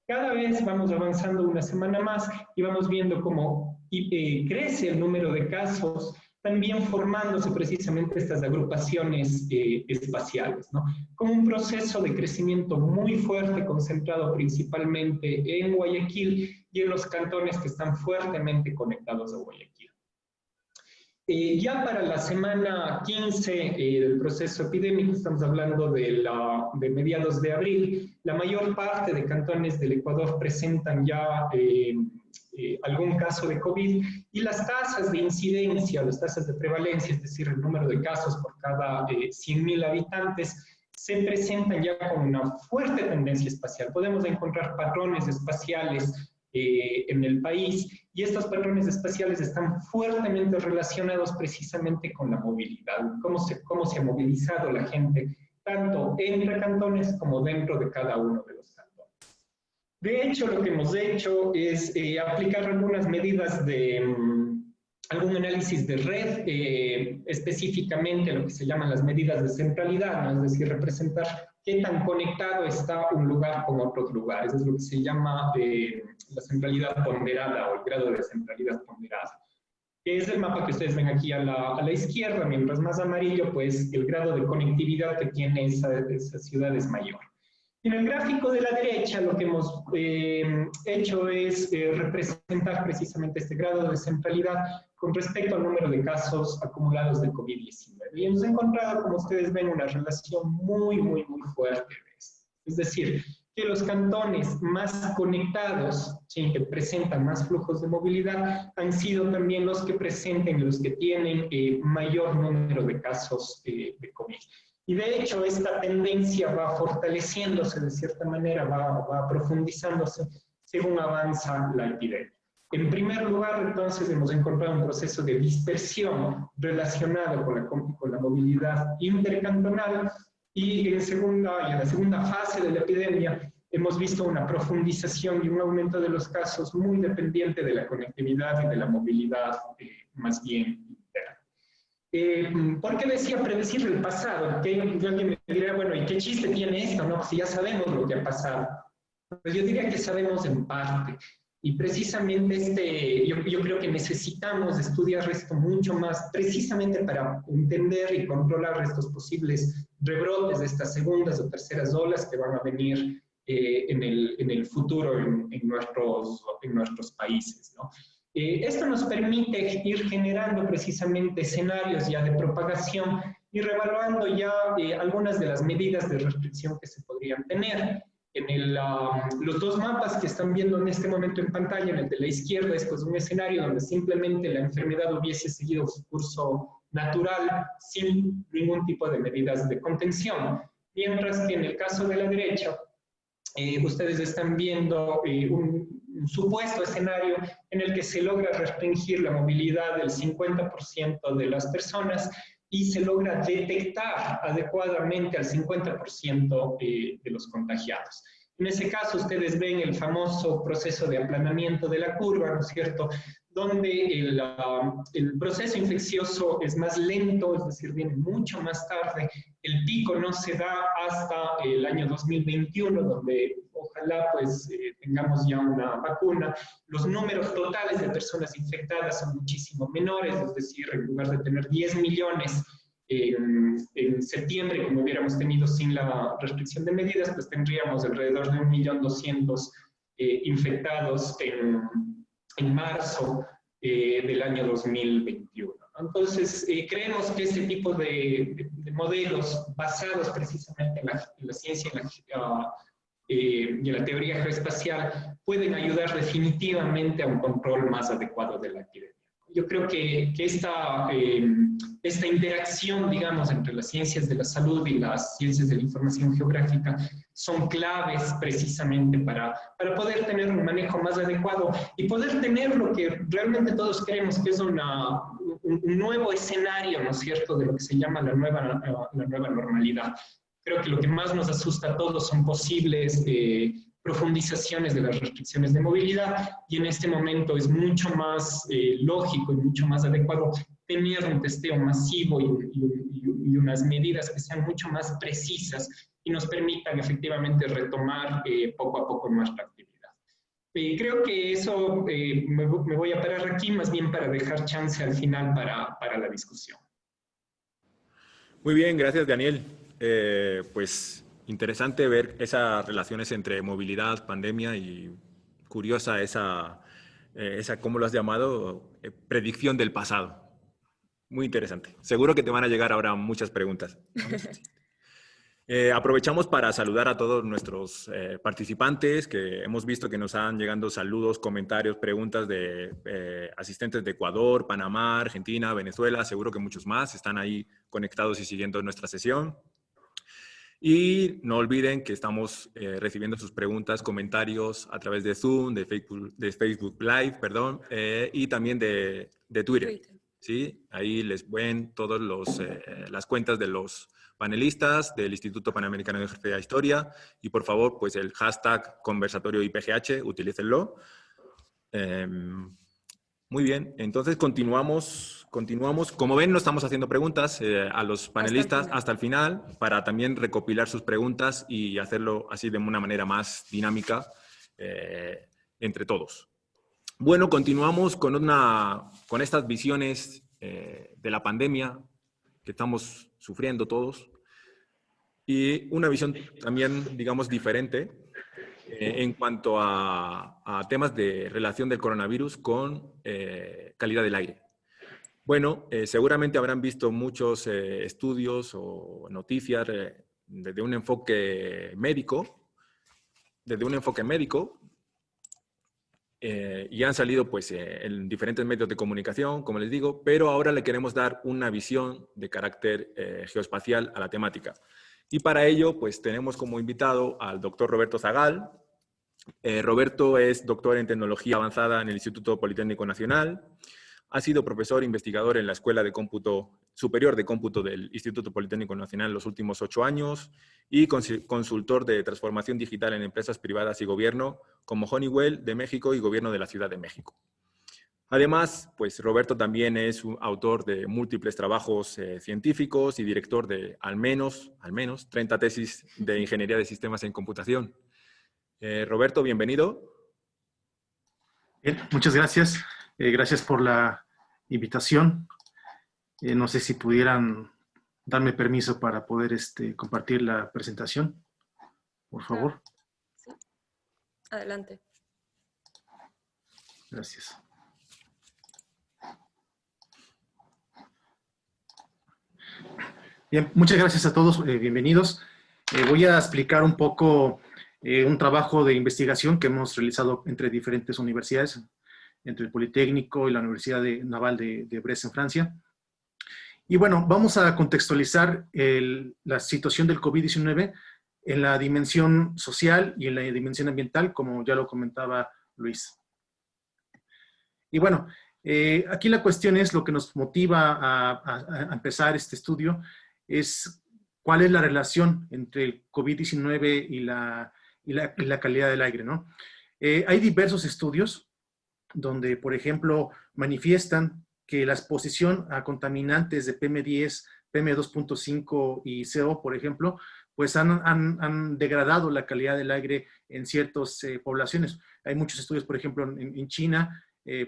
Cada vez vamos avanzando una semana más y vamos viendo cómo crece el número de casos, también formándose precisamente estas agrupaciones espaciales, ¿no? Como un proceso de crecimiento muy fuerte, concentrado principalmente en Guayaquil y en los cantones que están fuertemente conectados a Guayaquil. Ya para la semana 15 del proceso epidémico, estamos hablando de mediados de abril, la mayor parte de cantones del Ecuador presentan ya algún caso de COVID, y las tasas de incidencia, las tasas de prevalencia, es decir, el número de casos por cada 100.000 habitantes, se presentan ya con una fuerte tendencia espacial. Podemos encontrar patrones espaciales en el país, y estos patrones espaciales están fuertemente relacionados precisamente con la movilidad, cómo se ha movilizado la gente, tanto entre cantones como dentro de cada uno de los cantones. De hecho, lo que hemos hecho es aplicar algunas medidas algún análisis de red, específicamente lo que se llaman las medidas de centralidad, ¿no? Es decir, representar qué tan conectado está un lugar con otros lugares. Es lo que se llama la centralidad ponderada o el grado de centralidad ponderada. Es el mapa que ustedes ven aquí a la izquierda, mientras más amarillo, pues el grado de conectividad que tiene esa ciudad es mayor. En el gráfico de la derecha lo que hemos hecho es representar precisamente este grado de centralidad con respecto al número de casos acumulados de COVID-19. Y hemos encontrado, como ustedes ven, una relación muy, muy, muy fuerte de esto. Es decir, que los cantones más conectados, ¿sí?, que presentan más flujos de movilidad, han sido también los que presenten, los que tienen mayor número de casos de COVID. Y de hecho, esta tendencia va fortaleciéndose de cierta manera, va profundizándose según avanza la epidemia. En primer lugar, entonces, hemos encontrado un proceso de dispersión relacionado con la movilidad intercantonal, y en la segunda fase de la epidemia hemos visto una profundización y un aumento de los casos muy dependiente de la conectividad y de la movilidad más bien interna. ¿Por qué decía predecir el pasado? Que alguien me dirá, bueno, ¿y qué chiste tiene esto? No, si ya sabemos lo que ha pasado. Pues yo diría que sabemos en parte. Y precisamente yo creo que necesitamos estudiar esto mucho más, precisamente para entender y controlar estos posibles rebrotes de estas segundas o terceras olas que van a venir en el futuro en nuestros países, ¿no? Esto nos permite ir generando precisamente escenarios ya de propagación y reevaluando ya algunas de las medidas de restricción que se podrían tener. Los dos mapas que están viendo en este momento en pantalla, en el de la izquierda, es pues un escenario donde simplemente la enfermedad hubiese seguido su curso natural sin ningún tipo de medidas de contención. Mientras que en el caso de la derecha, ustedes están viendo un supuesto escenario en el que se logra restringir la movilidad del 50% de las personas y se logra detectar adecuadamente al 50% de los contagiados. En ese caso, ustedes ven el famoso proceso de aplanamiento de la curva, ¿no es cierto?, donde el proceso infeccioso es más lento, es decir, viene mucho más tarde. El pico no se da hasta el año 2021, donde ojalá pues tengamos ya una vacuna. Los números totales de personas infectadas son muchísimo menores, es decir, en lugar de tener 10 millones en septiembre, como hubiéramos tenido sin la restricción de medidas, pues tendríamos alrededor de 1.200.000 infectados en marzo del año 2021. Entonces, creemos que este tipo de modelos basados precisamente en la ciencia y en la teoría geoespacial pueden ayudar definitivamente a un control más adecuado de la epidemia. Yo creo que esta interacción, digamos, entre las ciencias de la salud y las ciencias de la información geográfica son claves precisamente para poder tener un manejo más adecuado y poder tener lo que realmente todos creemos que es un nuevo escenario, ¿no es cierto?, de lo que se llama la nueva normalidad. Creo que lo que más nos asusta a todos son posibles profundizaciones de las restricciones de movilidad, y en este momento es mucho más lógico y mucho más adecuado tener un testeo masivo y unas medidas que sean mucho más precisas y nos permitan efectivamente retomar poco a poco nuestra actividad. Creo que eso me voy a parar aquí, más bien para dejar chance al final para la discusión. Muy bien, gracias Daniel. Pues interesante ver esas relaciones entre movilidad, pandemia y curiosa esa ¿cómo lo has llamado? Predicción del pasado. Muy interesante. Seguro que te van a llegar ahora muchas preguntas, ¿no? Aprovechamos para saludar a todos nuestros participantes, que hemos visto que nos han llegando saludos, comentarios, preguntas de asistentes de Ecuador, Panamá, Argentina, Venezuela, seguro que muchos más están ahí conectados y siguiendo nuestra sesión. Y no olviden que estamos recibiendo sus preguntas, comentarios a través de Zoom, de Facebook Live, perdón, y también de Twitter. ¿Sí? Ahí les ven todas las cuentas de los panelistas del Instituto Panamericano de Geografía e Historia, y por favor, pues el hashtag conversatorio IPGH, utilícenlo. Muy bien, entonces continuamos. Como ven, no estamos haciendo preguntas a los panelistas hasta el final para también recopilar sus preguntas y hacerlo así de una manera más dinámica entre todos. Bueno, continuamos con estas visiones de la pandemia que estamos sufriendo todos, y una visión también, digamos, diferente en cuanto a temas de relación del coronavirus con calidad del aire. Bueno, seguramente habrán visto muchos estudios o noticias desde un enfoque médico, y han salido pues en diferentes medios de comunicación, como les digo, pero ahora le queremos dar una visión de carácter geoespacial a la temática. Y para ello pues tenemos como invitado al doctor Roberto Zagal. Roberto es doctor en tecnología avanzada en el Instituto Politécnico Nacional. Ha sido profesor e investigador en la Escuela de Cómputo Superior de Cómputo del Instituto Politécnico Nacional los últimos 8 años y consultor de transformación digital en empresas privadas y gobierno como Honeywell de México y Gobierno de la Ciudad de México. Además, pues Roberto también es un autor de múltiples trabajos científicos y director de al menos 30 tesis de ingeniería de sistemas en computación. Roberto, bienvenido. Bien, muchas gracias. Gracias por la invitación. No sé si pudieran darme permiso para poder compartir la presentación, por favor. Sí. Adelante. Gracias. Bien, muchas gracias a todos. Bienvenidos. Voy a explicar un poco un trabajo de investigación que hemos realizado entre diferentes universidades, entre el Politécnico y la Universidad Naval de Brest en Francia. Y bueno, vamos a contextualizar la situación del COVID-19 en la dimensión social y en la dimensión ambiental, como ya lo comentaba Luis. Y bueno, aquí la cuestión es, lo que nos motiva a empezar este estudio, es cuál es la relación entre el COVID-19 y la calidad del aire, ¿no? Hay diversos estudios donde, por ejemplo, manifiestan que la exposición a contaminantes de PM10, PM2.5 y CO, por ejemplo, pues han degradado la calidad del aire en ciertas poblaciones. Hay muchos estudios, por ejemplo, en China,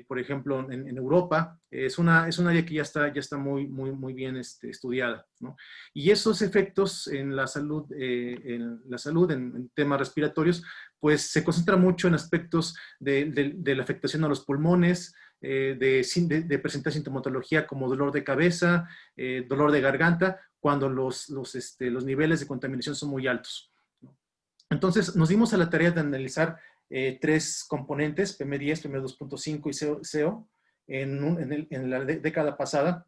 por ejemplo, en Europa. Es un área que ya está muy bien estudiada, ¿no? Y esos efectos en la salud, en temas respiratorios, pues se concentra mucho en aspectos de la afectación a los pulmones, de presentar sintomatología como dolor de cabeza, dolor de garganta, cuando los niveles de contaminación son muy altos, ¿no? Entonces, nos dimos a la tarea de analizar 3 componentes, PM10, PM2.5 y CO, en la década pasada,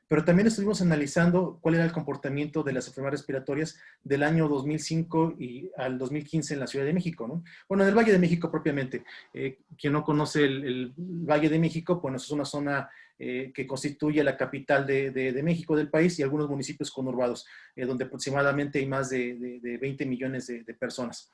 pero también estuvimos analizando cuál era el comportamiento de las enfermedades respiratorias del año 2005 y al 2015 en la Ciudad de México, ¿no? Bueno, en el Valle de México propiamente. Quien no conoce el Valle de México, bueno, es una zona que constituye la capital de México, del país, y algunos municipios conurbados, donde aproximadamente hay más de 20 millones de personas.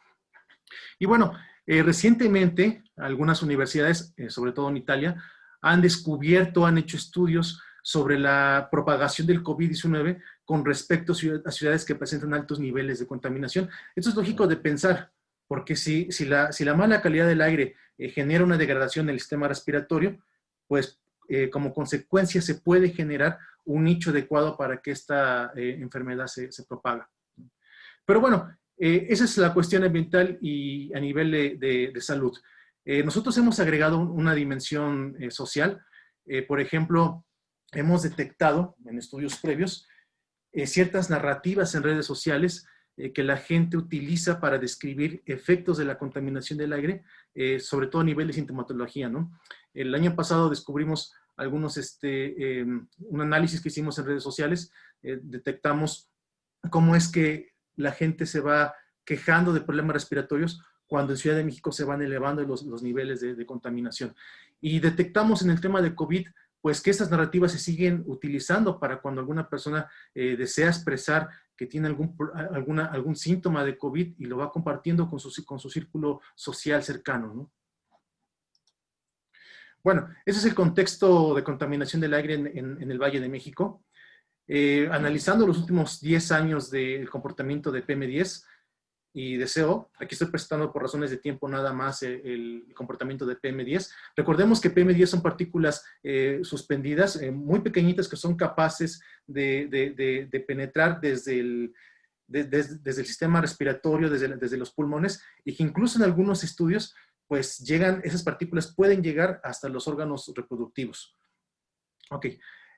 Y bueno, recientemente algunas universidades, sobre todo en Italia, han hecho estudios sobre la propagación del COVID-19 con respecto a ciudades que presentan altos niveles de contaminación. Esto es lógico de pensar, porque si la mala calidad del aire genera una degradación del sistema respiratorio, pues como consecuencia se puede generar un nicho adecuado para que esta enfermedad se propaga. Pero bueno, esa es la cuestión ambiental y a nivel de salud. Nosotros hemos agregado una dimensión social. Por ejemplo, hemos detectado en estudios previos ciertas narrativas en redes sociales que la gente utiliza para describir efectos de la contaminación del aire, sobre todo a nivel de sintomatología, ¿no? El año pasado descubrimos un análisis que hicimos en redes sociales, detectamos cómo es que la gente se va quejando de problemas respiratorios cuando en Ciudad de México se van elevando los niveles de contaminación. Y detectamos en el tema de COVID, pues que estas narrativas se siguen utilizando para cuando alguna persona desea expresar que tiene algún síntoma de COVID y lo va compartiendo con su círculo social cercano, ¿no? Bueno, ese es el contexto de contaminación del aire en el Valle de México. Analizando los últimos 10 años del comportamiento de PM10 y de CO, aquí estoy presentando por razones de tiempo nada más el comportamiento de PM10. Recordemos que PM10 son partículas suspendidas, muy pequeñitas, que son capaces de penetrar desde el sistema respiratorio, desde los pulmones, y que incluso en algunos estudios, pues esas partículas pueden llegar hasta los órganos reproductivos. Ok.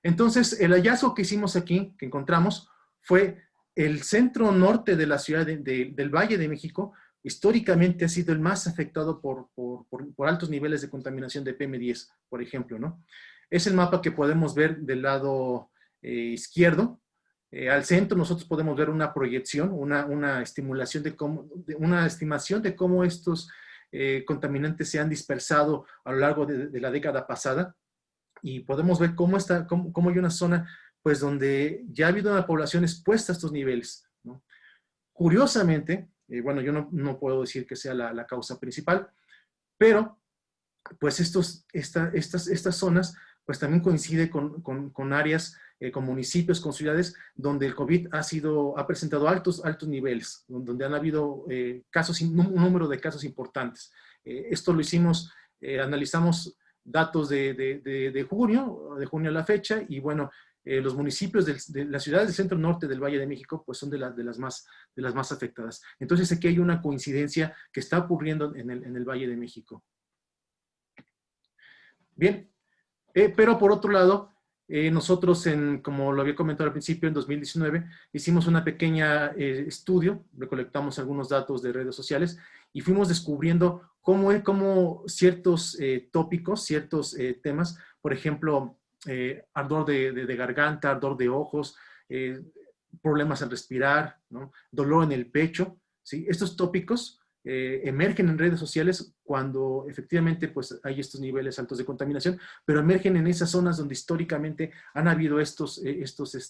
Entonces, el hallazgo que hicimos aquí, que encontramos, fue el centro norte de la ciudad del Valle de México históricamente ha sido el más afectado por altos niveles de contaminación de PM10, por ejemplo, ¿no? Es el mapa que podemos ver del lado izquierdo. Al centro nosotros podemos ver una proyección, una estimación de cómo estos contaminantes se han dispersado a lo largo de la década pasada, y podemos ver cómo hay una zona pues donde ya ha habido una población expuesta a estos niveles, ¿no? Curiosamente, bueno, yo no puedo decir que sea la causa principal, pero pues estas zonas pues también coincide con áreas, con municipios, con ciudades donde el COVID ha presentado altos niveles, donde han habido un número de casos importantes. Esto lo hicimos, analizamos datos de junio a la fecha, y bueno, los municipios de las ciudades del centro norte del Valle de México pues son de las más afectadas. Entonces aquí hay una coincidencia que está ocurriendo en el Valle de México. Bien, pero por otro lado, nosotros, como lo había comentado al principio, en 2019, hicimos una pequeña estudio, recolectamos algunos datos de redes sociales y fuimos descubriendo cómo ciertos tópicos, ciertos temas, por ejemplo, ardor de garganta, ardor de ojos, problemas al respirar, ¿no? Dolor en el pecho, ¿sí? Estos tópicos emergen en redes sociales cuando efectivamente pues, hay estos niveles altos de contaminación, pero emergen en esas zonas donde históricamente han habido estos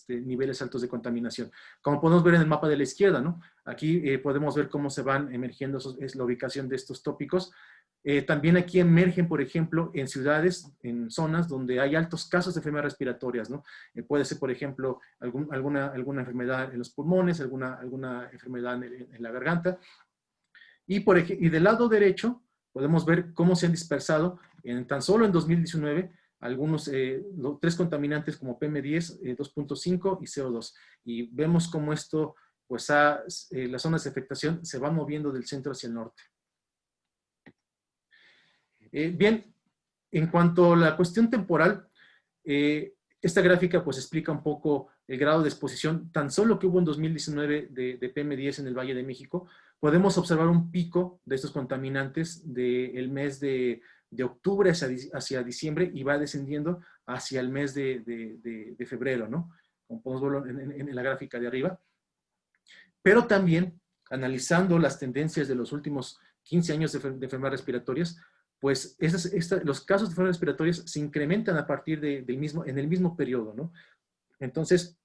niveles altos de contaminación. Como podemos ver en el mapa de la izquierda, ¿no? Aquí podemos ver cómo se van emergiendo, es la ubicación de estos tópicos. También aquí emergen, por ejemplo, en ciudades, en zonas donde hay altos casos de enfermedades respiratorias, ¿no? Puede ser, por ejemplo, alguna enfermedad en los pulmones, alguna enfermedad en la garganta. Y del lado derecho podemos ver cómo se han dispersado tan solo en 2019 algunos 3 contaminantes como PM10, 2.5 y CO2. Y vemos cómo esto, pues las zonas de afectación se van moviendo del centro hacia el norte. Bien, en cuanto a la cuestión temporal, esta gráfica pues explica un poco el grado de exposición tan solo que hubo en 2019 de PM10 en el Valle de México. Podemos observar un pico de estos contaminantes del mes de octubre hacia diciembre y va descendiendo hacia el mes de febrero, ¿no? Como podemos verlo en la gráfica de arriba. Pero también, analizando las tendencias de los últimos 15 años de enfermedades respiratorias, pues los casos de enfermedades respiratorias se incrementan a partir en el mismo periodo, ¿no? Entonces,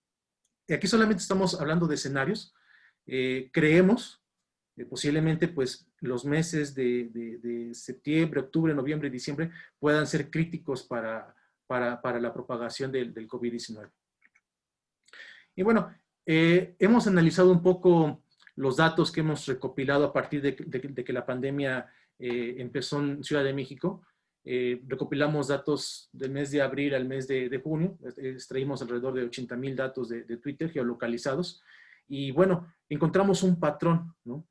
aquí solamente estamos hablando de escenarios. Creemos posiblemente pues los meses de septiembre, octubre, noviembre y diciembre puedan ser críticos para la propagación del COVID-19. Y bueno, hemos analizado un poco los datos que hemos recopilado a partir de que la pandemia empezó en Ciudad de México. Recopilamos datos del mes de abril al mes de junio. Extraímos alrededor de 80,000 datos de Twitter geolocalizados. Y bueno, encontramos un patrón, ¿no?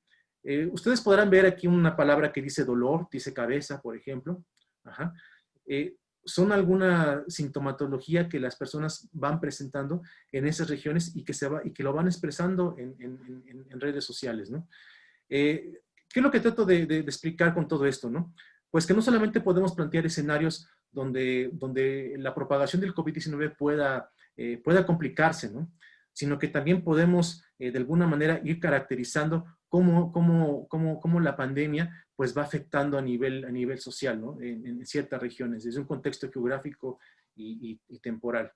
Ustedes podrán ver aquí una palabra que dice dolor, dice cabeza, por ejemplo. Ajá. Son alguna sintomatología que las personas van presentando en esas regiones y que lo van expresando en redes sociales, ¿no? ¿Qué es lo que trato de explicar con todo esto, no? Pues que no solamente podemos plantear escenarios donde la propagación del COVID-19 pueda complicarse, ¿no? Sino que también podemos de alguna manera ir caracterizando cómo la pandemia pues va afectando a nivel social, ¿no? En ciertas regiones, desde un contexto geográfico y temporal.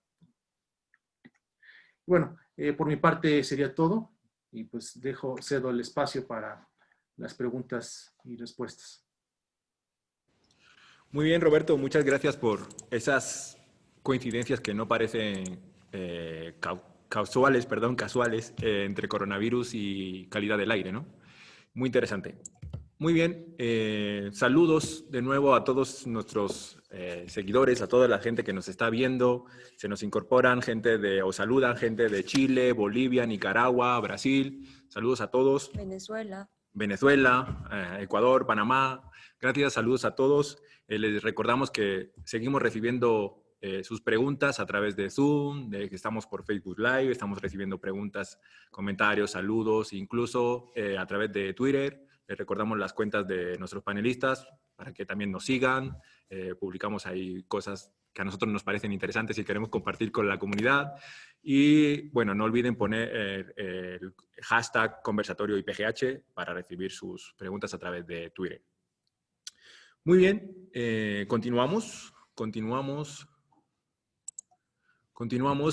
Bueno, por mi parte sería todo y pues cedo el espacio para las preguntas y respuestas. Muy bien, Roberto, muchas gracias por esas coincidencias que no parecen casuales entre coronavirus y calidad del aire, ¿no? Muy interesante. Muy bien, saludos de nuevo a todos nuestros seguidores, a toda la gente que nos está viendo. Se nos incorporan o saludan gente de Chile, Bolivia, Nicaragua, Brasil. Saludos a todos. Venezuela, Ecuador, Panamá. Gracias, saludos a todos. Les recordamos que seguimos recibiendo sus preguntas a través de Zoom, de que estamos por Facebook Live, estamos recibiendo preguntas, comentarios, saludos, incluso a través de Twitter. Les recordamos las cuentas de nuestros panelistas para que también nos sigan. Publicamos ahí cosas que a nosotros nos parecen interesantes y queremos compartir con la comunidad. Y bueno, no olviden poner el hashtag conversatorio IPGH para recibir sus preguntas a través de Twitter. Muy bien, continuamos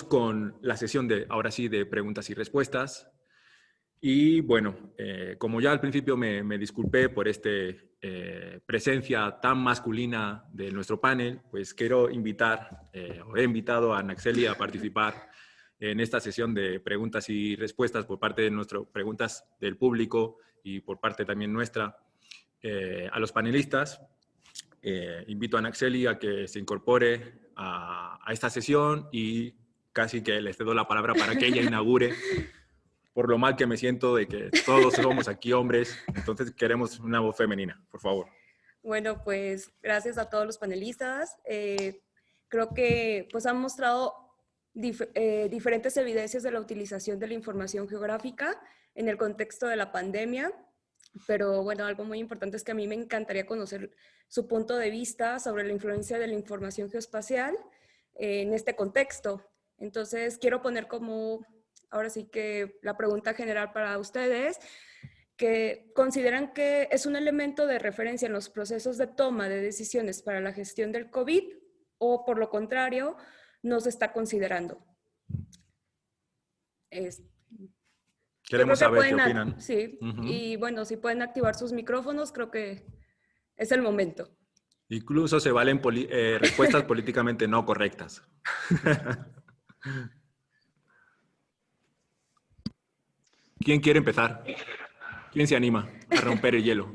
con la sesión de, ahora sí, de preguntas y respuestas. Y bueno, como ya al principio me disculpé por esta presencia tan masculina de nuestro panel, pues quiero invitar, o he invitado a Naxeli a participar en esta sesión de preguntas y respuestas por parte de nuestras preguntas del público y por parte también nuestra a los panelistas. Invito a Naxeli a que se incorpore a esta sesión y casi que le cedo la palabra para que ella inaugure, por lo mal que me siento de que todos somos aquí hombres, entonces queremos una voz femenina, por favor. Bueno, pues gracias a todos los panelistas. Creo que pues han mostrado diferentes evidencias de la utilización de la información geográfica en el contexto de la pandemia. Pero bueno, algo muy importante es que a mí me encantaría conocer su punto de vista sobre la influencia de la información geoespacial en este contexto. Entonces, quiero poner como, ahora sí que la pregunta general para ustedes, que consideran que es un elemento de referencia en los procesos de toma de decisiones para la gestión del COVID o, por lo contrario, no se está considerando. Queremos saber qué opinan. Sí, y bueno, si pueden activar sus micrófonos, creo que es el momento. Incluso se valen respuestas políticamente no correctas. ¿Quién quiere empezar? ¿Quién se anima a romper el hielo?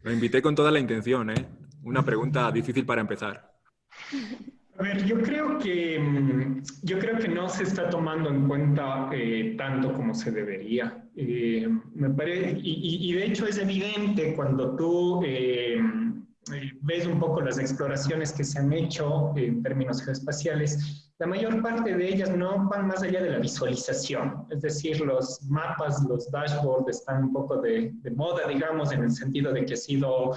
Lo invité con toda la intención, ¿eh? Una pregunta difícil para empezar. A ver, yo creo que no se está tomando en cuenta tanto como se debería. Me parece, y de hecho es evidente cuando tú ves un poco las exploraciones que se han hecho en términos geoespaciales, la mayor parte de ellas no van más allá de la visualización. Es decir, los mapas, los dashboards están un poco de moda, digamos, en el sentido de que ha sido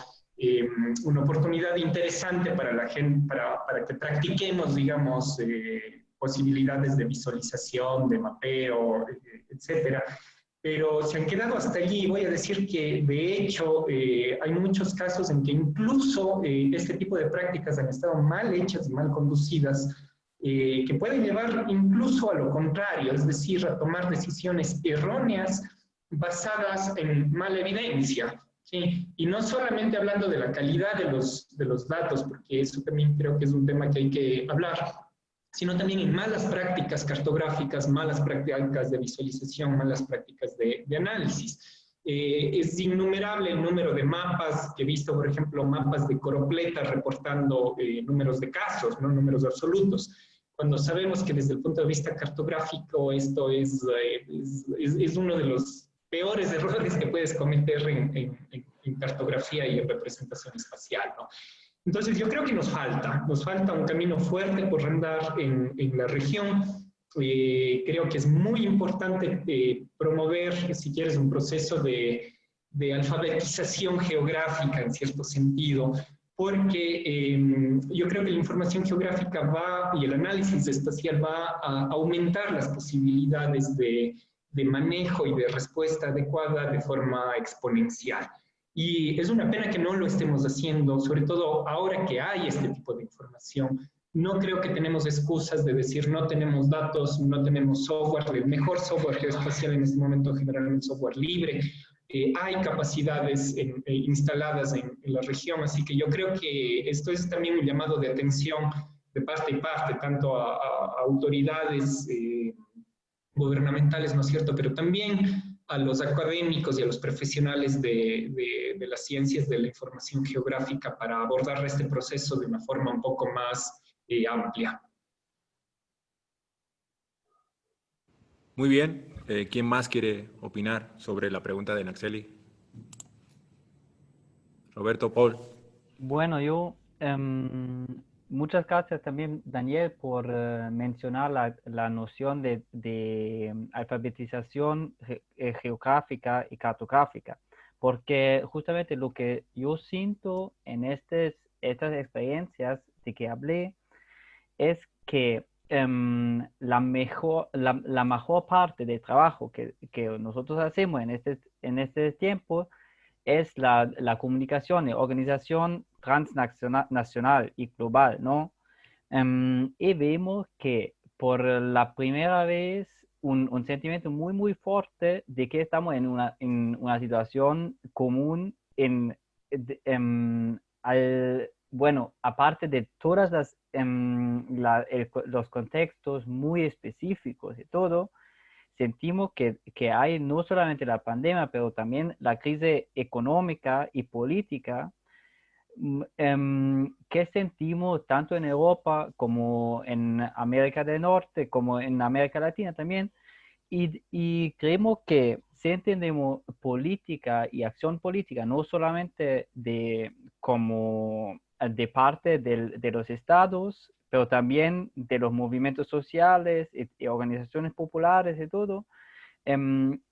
una oportunidad interesante para la gente, para que practiquemos, digamos, posibilidades de visualización, de mapeo, etcétera. Pero se han quedado hasta allí. Voy a decir que, de hecho, hay muchos casos en que incluso este tipo de prácticas han estado mal hechas y mal conducidas, que pueden llevar incluso a lo contrario, es decir, a tomar decisiones erróneas basadas en mala evidencia. Sí, y no solamente hablando de la calidad de los datos, porque eso también creo que es un tema que hay que hablar, sino también en malas prácticas cartográficas, malas prácticas de visualización, malas prácticas de análisis. Es innumerable el número de mapas que he visto, por ejemplo, mapas de Coropleta reportando números de casos, no números absolutos, cuando sabemos que desde el punto de vista cartográfico esto es uno de los peores errores que puedes cometer en cartografía y en representación espacial, ¿no? Entonces yo creo que nos falta un camino fuerte por andar en la región. Creo que es muy importante promover, si quieres, un proceso de alfabetización geográfica en cierto sentido, porque yo creo que la información geográfica y el análisis espacial va a aumentar las posibilidades de manejo y de respuesta adecuada de forma exponencial. Y es una pena que no lo estemos haciendo, sobre todo ahora que hay este tipo de información. No creo que tenemos excusas de decir no tenemos datos, no tenemos software. El mejor software geoespacial en este momento generalmente es software libre. Hay capacidades instaladas en la región, así que yo creo que esto es también un llamado de atención de parte y parte, tanto a autoridades gubernamentales, ¿no es cierto?, pero también a los académicos y a los profesionales de las ciencias de la información geográfica para abordar este proceso de una forma un poco más amplia. Muy bien. ¿Quién más quiere opinar sobre la pregunta de Naxeli? Roberto, Paul. Bueno, yo muchas gracias también, Daniel, por mencionar la noción de alfabetización geográfica y cartográfica, porque justamente lo que yo siento en estas experiencias de que hablé es que la mejor parte del trabajo que nosotros hacemos en este tiempo es la comunicación y organización transnacional y global, ¿no? Y vemos que por la primera vez un sentimiento muy, muy fuerte de que estamos en una situación común bueno, aparte de todas los contextos muy específicos y todo, sentimos que hay no solamente la pandemia, pero también la crisis económica y política que sentimos tanto en Europa como en América del Norte, como en América Latina también. Y creemos que si entendemos política y acción política, no solamente como de parte de los estados, pero también de los movimientos sociales y organizaciones populares y todo,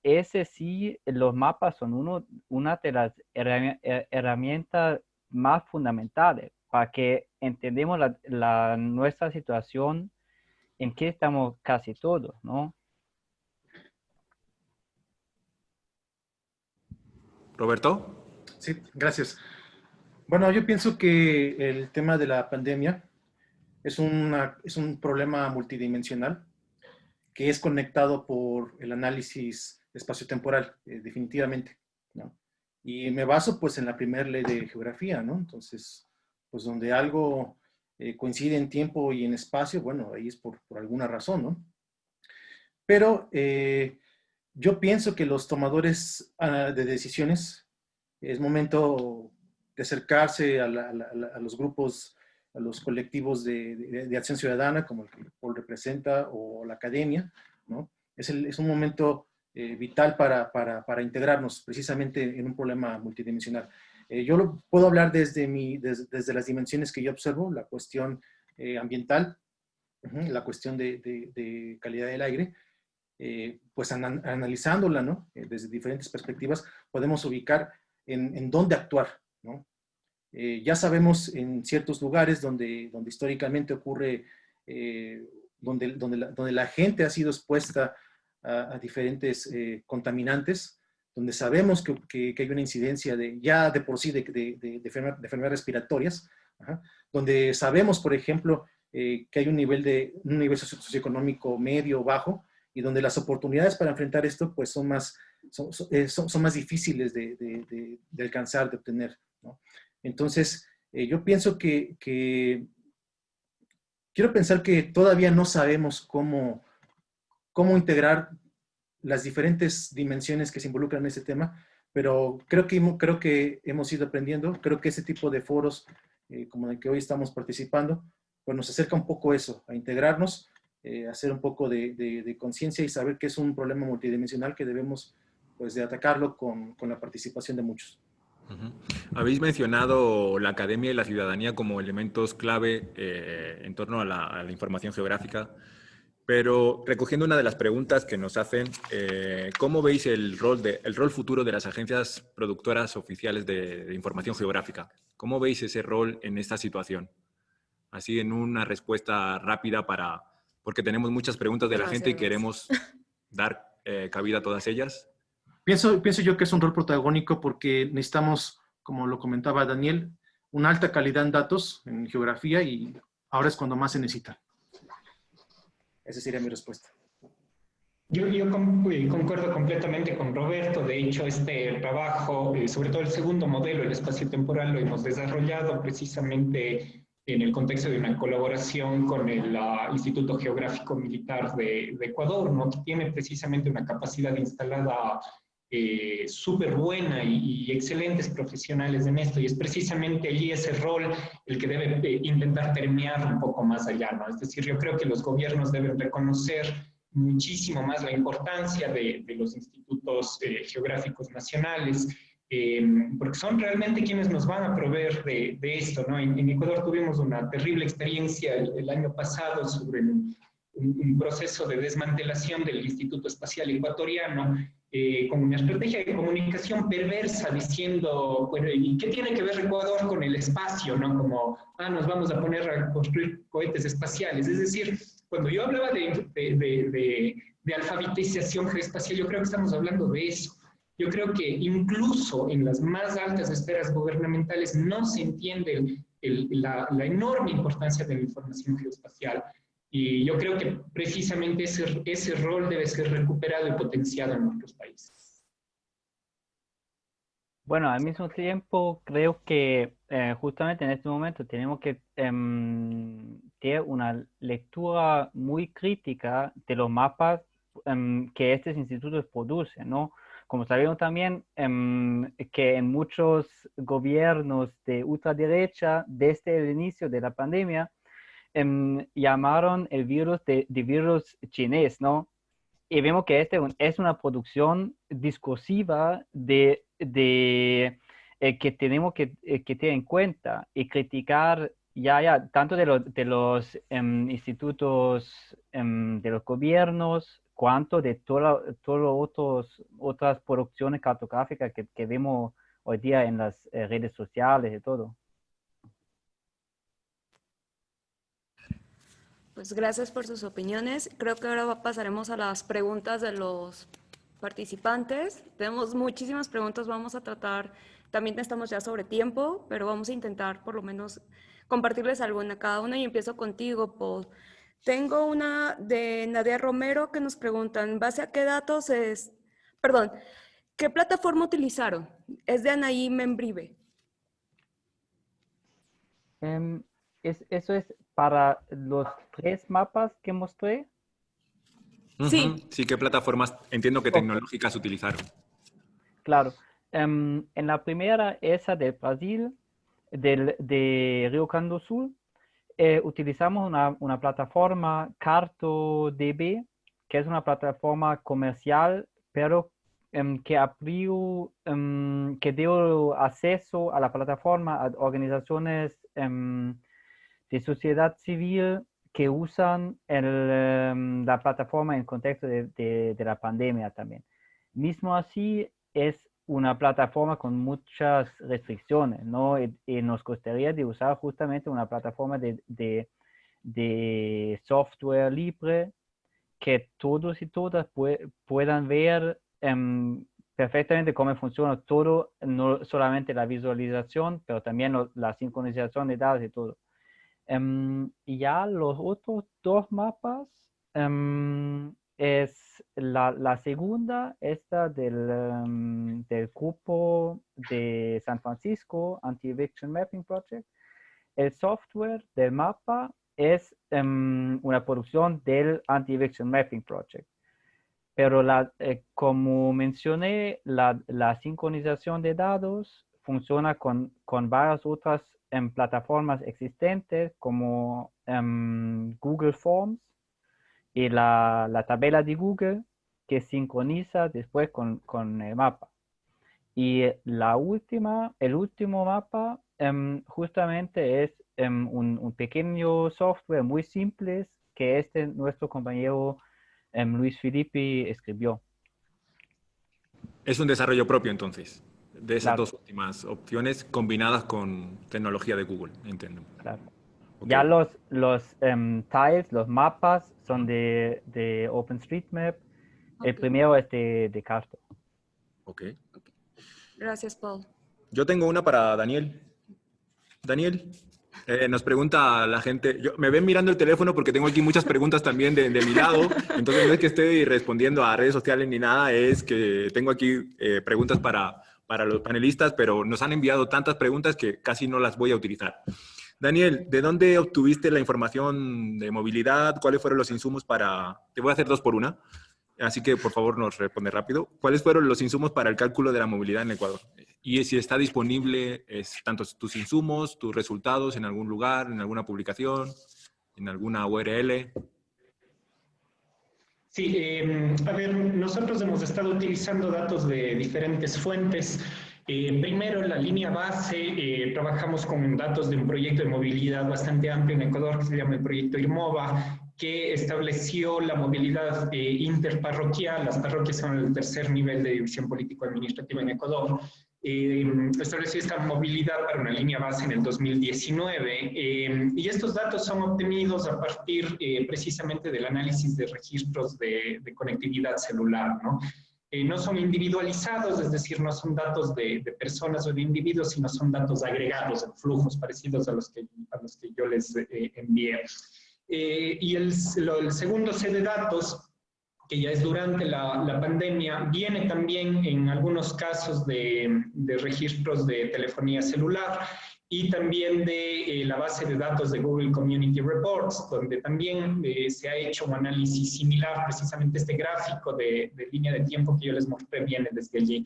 ese sí, los mapas son una de las herramientas más fundamentales para que entendamos nuestra situación en que estamos casi todos, ¿no? Roberto. Sí, gracias. Bueno, yo pienso que el tema de la pandemia es un problema multidimensional que es conectado por el análisis espaciotemporal, definitivamente, ¿no? Y me baso pues en la primera ley de geografía, ¿no? Entonces, pues donde algo coincide en tiempo y en espacio, bueno, ahí es por alguna razón, ¿no? Pero yo pienso que los tomadores de decisiones es momento de acercarse a los grupos, a los colectivos de acción ciudadana, como el que Paul representa, o la academia, ¿no? Es un momento vital para integrarnos precisamente en un problema multidimensional. Yo puedo hablar desde las dimensiones que yo observo, la cuestión ambiental, la cuestión de calidad del aire, pues analizándola, ¿no? Desde diferentes perspectivas, podemos ubicar en dónde actuar, ¿no? Ya sabemos en ciertos lugares donde históricamente ocurre, donde la gente ha sido expuesta a diferentes contaminantes, donde sabemos que hay una incidencia ya de por sí de enfermedades respiratorias, donde sabemos, por ejemplo, que hay un nivel socioeconómico medio o bajo, y donde las oportunidades para enfrentar esto pues son más difíciles de alcanzar, de obtener, ¿no? Entonces, yo pienso quiero pensar que todavía no sabemos cómo integrar las diferentes dimensiones que se involucran en este tema, pero creo que hemos ido aprendiendo. Creo que ese tipo de foros, como el que hoy estamos participando, pues nos acerca un poco eso, a integrarnos, hacer un poco de conciencia y saber que es un problema multidimensional que debemos pues de atacarlo con la participación de muchos. Habéis mencionado la academia y la ciudadanía como elementos clave en torno a la información geográfica, pero recogiendo una de las preguntas que nos hacen, ¿cómo veis el rol futuro de las agencias productoras oficiales de información geográfica? ¿Cómo veis ese rol en esta situación? Así en una respuesta rápida porque tenemos muchas preguntas de la gente y queremos dar cabida a todas ellas. Pienso yo que es un rol protagónico porque necesitamos, como lo comentaba Daniel, una alta calidad en datos, en geografía, y ahora es cuando más se necesita. Esa sería mi respuesta. Yo concuerdo completamente con Roberto. De hecho, este trabajo, sobre todo el segundo modelo, el espacio temporal, lo hemos desarrollado precisamente en el contexto de una colaboración con el Instituto Geográfico Militar de Ecuador, ¿no? Que tiene precisamente una capacidad instalada súper buena y excelentes profesionales en esto, y es precisamente allí ese rol el que debe intentar permear un poco más allá, ¿no? Es decir, yo creo que los gobiernos deben reconocer muchísimo más la importancia de los institutos geográficos nacionales, porque son realmente quienes nos van a proveer de esto, ¿no? En Ecuador tuvimos una terrible experiencia el año pasado sobre un proceso de desmantelación del Instituto Espacial Ecuatoriano, con una estrategia de comunicación perversa diciendo, bueno, ¿y qué tiene que ver Ecuador con el espacio? ¿No? Como, nos vamos a poner a construir cohetes espaciales. Es decir, cuando yo hablaba de alfabetización geoespacial, yo creo que estamos hablando de eso. Yo creo que incluso en las más altas esferas gubernamentales no se entiende la enorme importancia de la información geoespacial. Y yo creo que precisamente ese rol debe ser recuperado y potenciado en nuestros países. Bueno, al mismo tiempo creo que justamente en este momento tenemos que tener una lectura muy crítica de los mapas que estos institutos producen, ¿no? Como sabemos también que en muchos gobiernos de ultraderecha, desde el inicio de la pandemia, llamaron el virus de virus chinés, ¿no? Y vemos que este es una producción discursiva que tenemos que tener en cuenta y criticar tanto de los institutos de los gobiernos, cuanto de todas otras producciones cartográficas que vemos hoy día en las redes sociales y todo. Pues gracias por sus opiniones. Creo que ahora pasaremos a las preguntas de los participantes. Tenemos muchísimas preguntas, vamos a tratar, también estamos ya sobre tiempo, pero vamos a intentar por lo menos compartirles alguna a cada una y empiezo contigo, Paul. Tengo una de Nadia Romero que nos pregunta, ¿en base a qué datos qué plataforma utilizaron? Es de Anaí Membrive. Eso es para los 3 mapas que mostré. Sí. Sí, ¿qué plataformas, entiendo que tecnológicas utilizaron? Claro. En la primera, esa de Brasil, de Río Grande do Sul, utilizamos una plataforma CartoDB, que es una plataforma comercial, pero que abrió, que dio acceso a la plataforma a organizaciones de sociedad civil que usan la plataforma en contexto de la pandemia también. Mismo así, es una plataforma con muchas restricciones, ¿no? Y nos gustaría de usar justamente una plataforma de software libre que todos y todas puedan ver perfectamente cómo funciona todo, no solamente la visualización, pero también la sincronización de datos y todo. Y ya los otros 2 mapas es la segunda, esta del grupo de San Francisco, Anti-Eviction Mapping Project. El software del mapa es una producción del Anti-Eviction Mapping Project. Pero como mencioné, la sincronización de datos funciona con varias otras plataformas existentes como Google Forms y la tabla de Google que sincroniza después con el mapa. Y el último mapa justamente es un pequeño software muy simple que nuestro compañero Luis Filippi escribió. Es un desarrollo propio entonces, de esas Claro. 2 últimas opciones combinadas con tecnología de Google, entiendo. Claro. Okay. Ya los tiles, los mapas son de OpenStreetMap. Okay. El primero es de Carto. Ok. Gracias, Paul. Yo tengo una para Daniel. Daniel, nos pregunta la gente, me ven mirando el teléfono porque tengo aquí muchas preguntas también de mi lado, entonces no es que esté respondiendo a redes sociales ni nada, es que tengo aquí preguntas para los panelistas, pero nos han enviado tantas preguntas que casi no las voy a utilizar. Daniel, ¿de dónde obtuviste la información de movilidad? ¿Cuáles fueron los insumos para...? Te voy a hacer 2 por 1, así que por favor nos responde rápido. ¿Cuáles fueron los insumos para el cálculo de la movilidad en Ecuador? Y si está disponible tanto tus insumos, tus resultados en algún lugar, en alguna publicación, en alguna URL. Sí, a ver, nosotros hemos estado utilizando datos de diferentes fuentes. Primero, la línea base, trabajamos con datos de un proyecto de movilidad bastante amplio en Ecuador que se llama el proyecto IRMOVA, que estableció la movilidad interparroquial. Las parroquias son el tercer nivel de división político-administrativa en Ecuador. Estableció esta movilidad para una línea base en el 2019 y estos datos son obtenidos a partir precisamente del análisis de registros de conectividad celular, ¿no? No son individualizados, es decir, no son datos de personas o de individuos, sino son datos agregados en flujos parecidos a los que yo les envié. Y el segundo set de datos, que ya es durante la pandemia, viene también en algunos casos de registros de telefonía celular y también de la base de datos de Google Community Reports, donde también se ha hecho un análisis similar. Precisamente este gráfico de línea de tiempo que yo les mostré viene desde allí.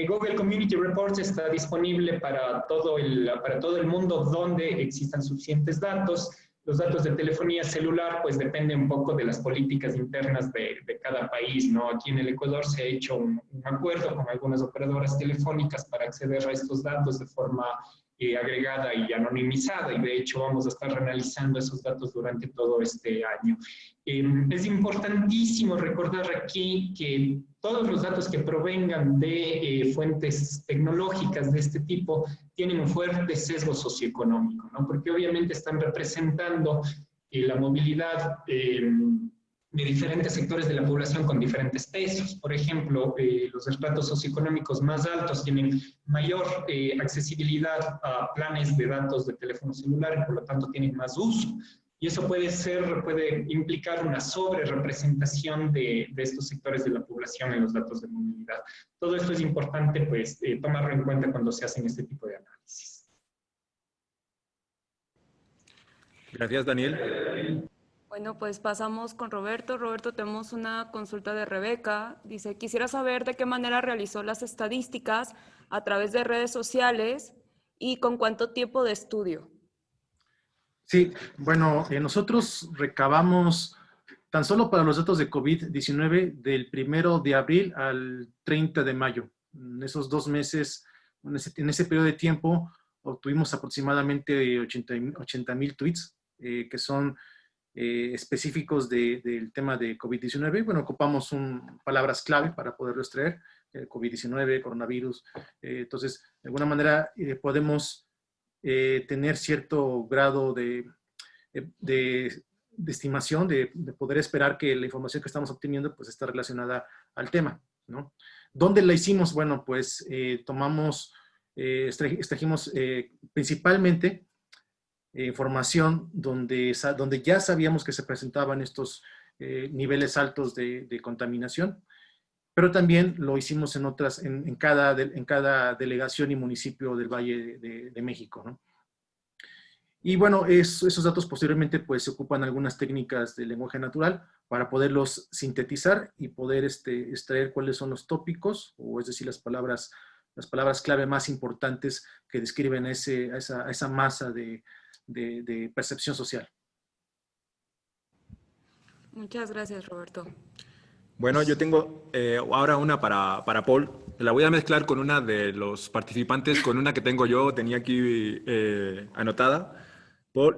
Google Community Reports está disponible para todo el mundo donde existan suficientes datos. Los datos de telefonía celular pues dependen un poco de las políticas internas de cada país, ¿no? Aquí en el Ecuador se ha hecho un acuerdo con algunas operadoras telefónicas para acceder a estos datos de forma agregada y anonimizada, y de hecho vamos a estar analizando esos datos durante todo este año. Es importantísimo recordar aquí que todos los datos que provengan de fuentes tecnológicas de este tipo tienen un fuerte sesgo socioeconómico, ¿no? Porque obviamente están representando la movilidad de diferentes sectores de la población con diferentes pesos. Por ejemplo, los estratos socioeconómicos más altos tienen mayor accesibilidad a planes de datos de teléfono celular y por lo tanto tienen más uso. Y eso puede implicar una sobrerepresentación de estos sectores de la población en los datos de movilidad. Todo esto es importante, pues, tomarlo en cuenta cuando se hacen este tipo de análisis. Gracias, Daniel. Bueno, pues pasamos con Roberto. Roberto, tenemos una consulta de Rebeca. Dice, quisiera saber de qué manera realizó las estadísticas a través de redes sociales y con cuánto tiempo de estudio. Sí, bueno, nosotros recabamos tan solo para los datos de COVID-19 del 1 de abril al 30 de mayo. En esos 2 meses, en ese periodo de tiempo, obtuvimos aproximadamente 80,000 tweets que son específicos del tema de COVID-19. Bueno, ocupamos palabras clave para poderlo extraer, COVID-19, coronavirus. Entonces, de alguna manera podemos tener cierto grado de estimación, de poder esperar que la información que estamos obteniendo pues está relacionada al tema, ¿no? ¿Dónde la hicimos? Bueno, pues extrajimos principalmente información donde ya sabíamos que se presentaban estos niveles altos de contaminación, pero también lo hicimos en cada delegación y municipio del Valle de México, ¿no? Y bueno, esos datos posteriormente pues se ocupan algunas técnicas de lenguaje natural para poderlos sintetizar y poder extraer cuáles son los tópicos, o es decir, las palabras clave más importantes que describen a esa masa de percepción social. Muchas gracias, Roberto. Bueno, yo tengo ahora una para Paul. La voy a mezclar con una de los participantes, con una que tenía aquí anotada. Paul,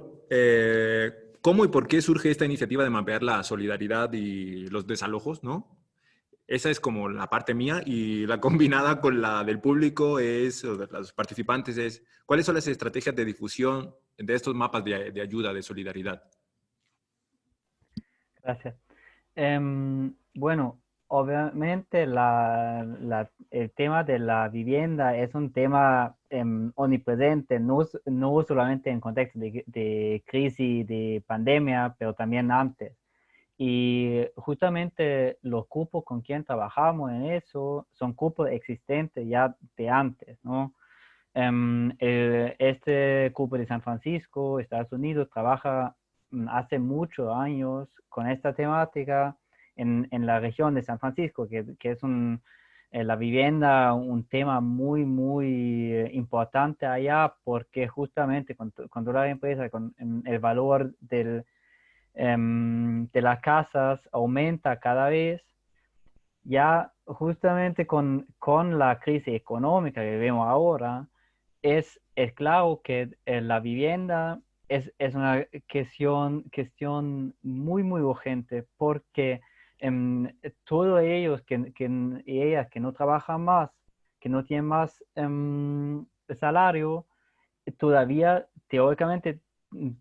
¿cómo y por qué surge esta iniciativa de mapear la solidaridad y los desalojos, ¿no? Esa es como la parte mía, y la combinada con la del público o de los participantes es, ¿cuáles son las estrategias de difusión de estos mapas de ayuda, de solidaridad? Gracias. Bueno, obviamente el tema de la vivienda es un tema omnipresente, no solamente en contexto de crisis, de pandemia, pero también antes. Y justamente los cupos con quien trabajamos en eso son cupos existentes ya de antes, ¿no? Este cupo de San Francisco, Estados Unidos, trabaja hace muchos años con esta temática en la región de San Francisco, que es la vivienda un tema muy, muy importante allá, porque justamente cuando la empresa, con el valor de las casas aumenta cada vez, ya justamente con la crisis económica que vemos ahora, es claro que la vivienda es una cuestión muy, muy urgente porque todos ellos y ellas que no trabajan más, que no tienen más salario, todavía teóricamente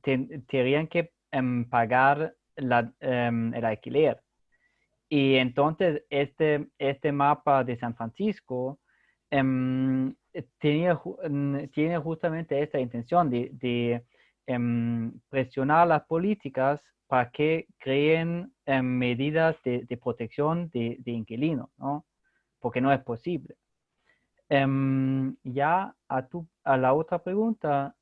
tendrían que pagar el alquiler. Y entonces este mapa de San Francisco tiene justamente esta intención de presionar las políticas para que creen medidas de protección de inquilinos, ¿no? Porque no es posible. Ya a la otra pregunta,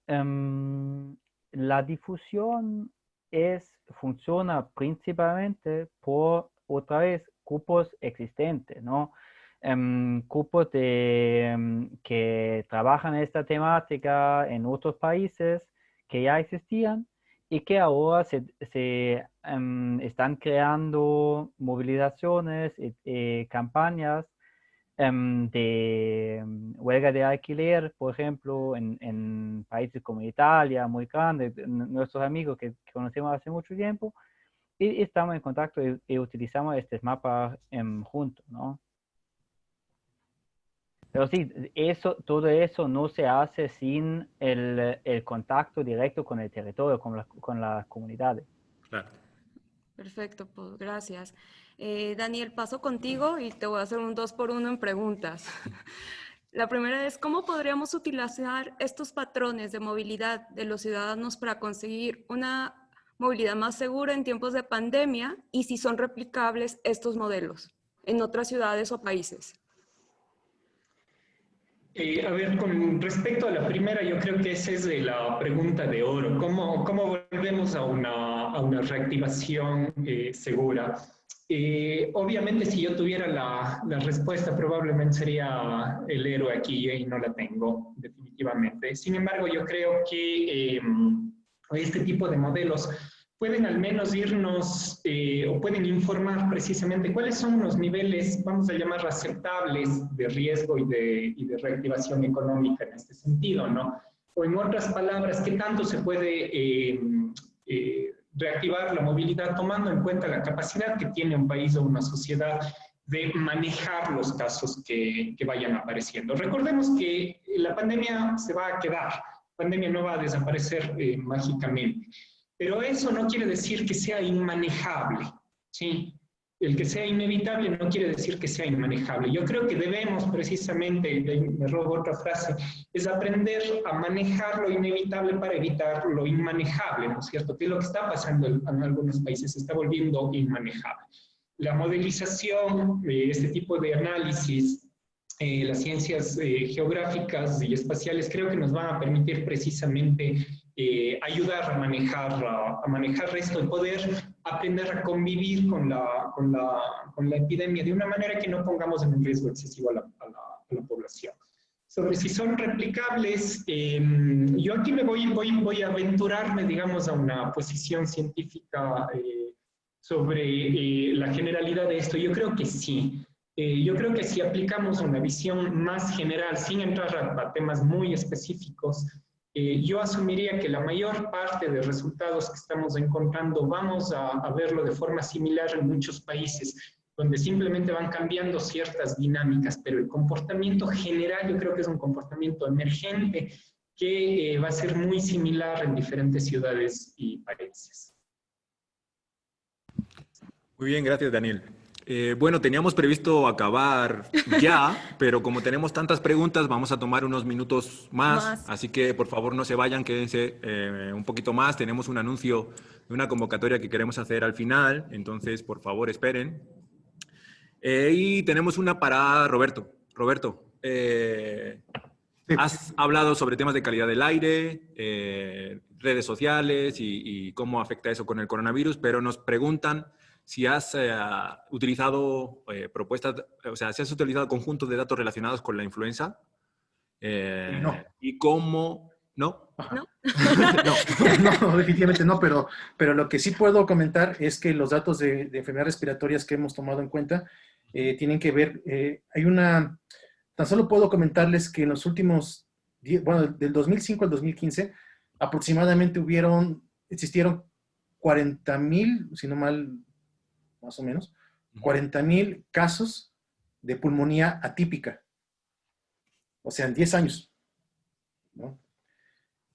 la difusión funciona principalmente por, otra vez, grupos existentes, ¿no? Grupos que trabajan esta temática en otros países que ya existían y que ahora se están creando movilizaciones y campañas de huelga de alquiler, por ejemplo, en países como Italia, muy grandes, nuestros amigos que conocemos hace mucho tiempo, y estamos en contacto y utilizamos estos mapas juntos, ¿no? Pero sí, todo eso no se hace sin el contacto directo con el territorio, con las comunidades. Claro. Perfecto, pues gracias. Daniel, paso contigo y te voy a hacer un 2x1 en preguntas. La primera es, ¿cómo podríamos utilizar estos patrones de movilidad de los ciudadanos para conseguir una movilidad más segura en tiempos de pandemia y si son replicables estos modelos en otras ciudades o países? A ver, con respecto a la primera, yo creo que esa es la pregunta de oro. ¿Cómo volvemos a una reactivación segura? Obviamente, si yo tuviera la respuesta, probablemente sería el héroe aquí y no la tengo, definitivamente. Sin embargo, yo creo que este tipo de modelos pueden al menos irnos o pueden informar precisamente cuáles son los niveles, vamos a llamar, aceptables de riesgo y de reactivación económica en este sentido, ¿no? O en otras palabras, ¿qué tanto se puede reactivar la movilidad tomando en cuenta la capacidad que tiene un país o una sociedad de manejar los casos que vayan apareciendo? Recordemos que la pandemia se va a quedar, la pandemia no va a desaparecer mágicamente. Pero eso no quiere decir que sea inmanejable, ¿sí? El que sea inevitable no quiere decir que sea inmanejable. Yo creo que debemos precisamente, me robo otra frase, es aprender a manejar lo inevitable para evitar lo inmanejable, ¿no es cierto? Que es lo que está pasando en algunos países, se está volviendo inmanejable. La modelización, este tipo de análisis, las ciencias geográficas y espaciales creo que nos van a permitir precisamente ayudar a manejar esto y poder aprender a convivir con la epidemia de una manera que no pongamos en un riesgo excesivo a la población. Sobre si son replicables, yo aquí voy a aventurarme, digamos, a una posición científica sobre la generalidad de esto. Yo creo que sí. Yo creo que si aplicamos una visión más general, sin entrar a temas muy específicos, yo asumiría que la mayor parte de resultados que estamos encontrando vamos a verlo de forma similar en muchos países, donde simplemente van cambiando ciertas dinámicas, pero el comportamiento general yo creo que es un comportamiento emergente que va a ser muy similar en diferentes ciudades y países. Muy bien, gracias, Daniel. Bueno, teníamos previsto acabar ya, pero como tenemos tantas preguntas, vamos a tomar unos minutos más. Así que, por favor, no se vayan, quédense un poquito más. Tenemos un anuncio de una convocatoria que queremos hacer al final, entonces, por favor, esperen. Y tenemos una para Roberto. Roberto, has hablado sobre temas de calidad del aire, redes sociales y cómo afecta eso con el coronavirus, pero nos preguntan si has utilizado propuestas, o sea, si has utilizado conjuntos de datos relacionados con la influenza. No. ¿Y cómo? ¿No? ¿No? No, definitivamente no, pero lo que sí puedo comentar es que los datos de enfermedades respiratorias que hemos tomado en cuenta tienen que ver, tan solo puedo comentarles que en los últimos, bueno, del 2005 al 2015, aproximadamente existieron 40,000, si no mal, más o menos, 40,000 casos de pulmonía atípica. O sea, en 10 años, ¿no?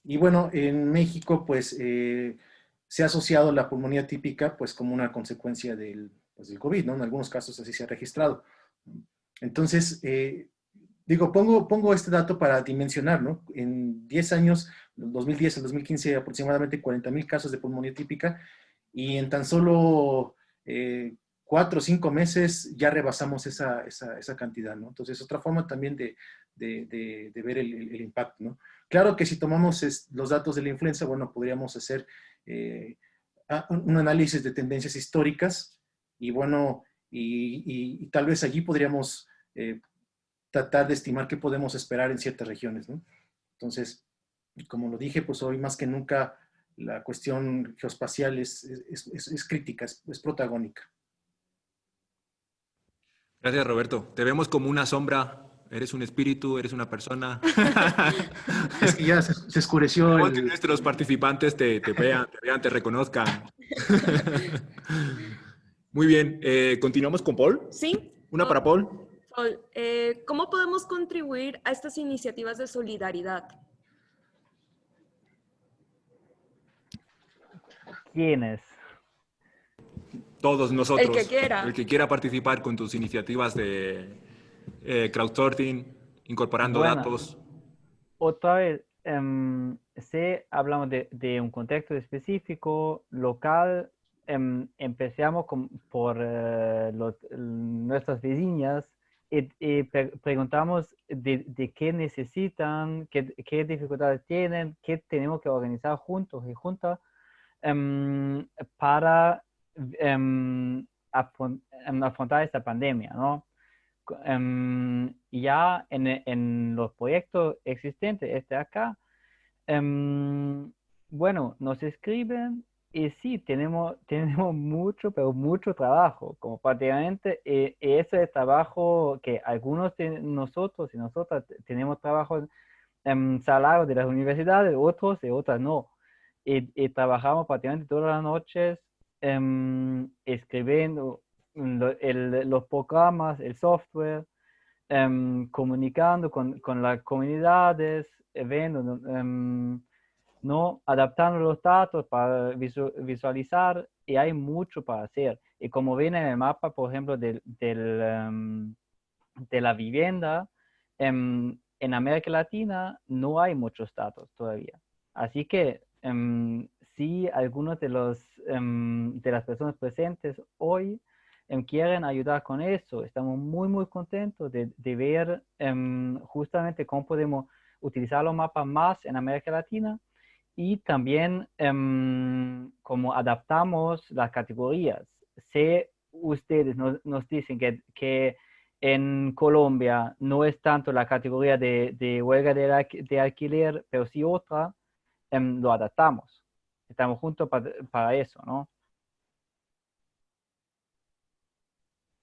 Y bueno, en México, pues, se ha asociado la pulmonía típica, pues, como una consecuencia del COVID, ¿no? En algunos casos así se ha registrado. Entonces, digo, pongo este dato para dimensionar, ¿no? En 10 años, 2010 al 2015, aproximadamente 40,000 casos de pulmonía típica, y en tan solo 4 o 5 meses ya rebasamos esa cantidad, ¿no? Entonces, otra forma también de ver el impacto, ¿no? Claro que si tomamos los datos de la influenza, bueno, podríamos hacer un análisis de tendencias históricas y bueno, y tal vez allí podríamos tratar de estimar qué podemos esperar en ciertas regiones, ¿no? Entonces, como lo dije, pues hoy más que nunca la cuestión geoespacial es crítica, es protagónica. Gracias, Roberto. Te vemos como una sombra. Eres un espíritu, eres una persona. Es que ya se oscureció. Queremos que nuestros participantes te vean, te reconozcan. Muy bien. ¿Continuamos con Paul? Sí. ¿Una para Paul? Paul, ¿cómo podemos contribuir a estas iniciativas de solidaridad? ¿Quiénes? Todos nosotros. El que quiera. El que quiera participar con tus iniciativas de crowdsourcing, incorporando datos. Otra vez, hablamos de un contexto específico, local. Empezamos por nuestras vecinas y preguntamos de qué necesitan, qué dificultades tienen, qué tenemos que organizar juntos y juntas para afrontar esta pandemia, ¿no? Ya en los proyectos existentes, acá, bueno, nos escriben y sí, tenemos mucho, pero mucho trabajo, como prácticamente eso es trabajo que algunos de nosotros y nosotras tenemos trabajo en salario de las universidades, otros y otras no. Y trabajamos prácticamente todas las noches escribiendo los programas, el software, comunicando con las comunidades, viendo, ¿no? Adaptando los datos para visualizar, y hay mucho para hacer. Y como ven en el mapa, por ejemplo, de la vivienda, en América Latina no hay muchos datos todavía. Así que sí, algunos de las personas presentes hoy quieren ayudar con eso. Estamos muy, muy contentos de ver justamente cómo podemos utilizar los mapas más en América Latina y también cómo adaptamos las categorías. Si ustedes nos dicen que en Colombia no es tanto la categoría de huelga de alquiler, pero sí otra, lo adaptamos. Estamos juntos para eso, ¿no?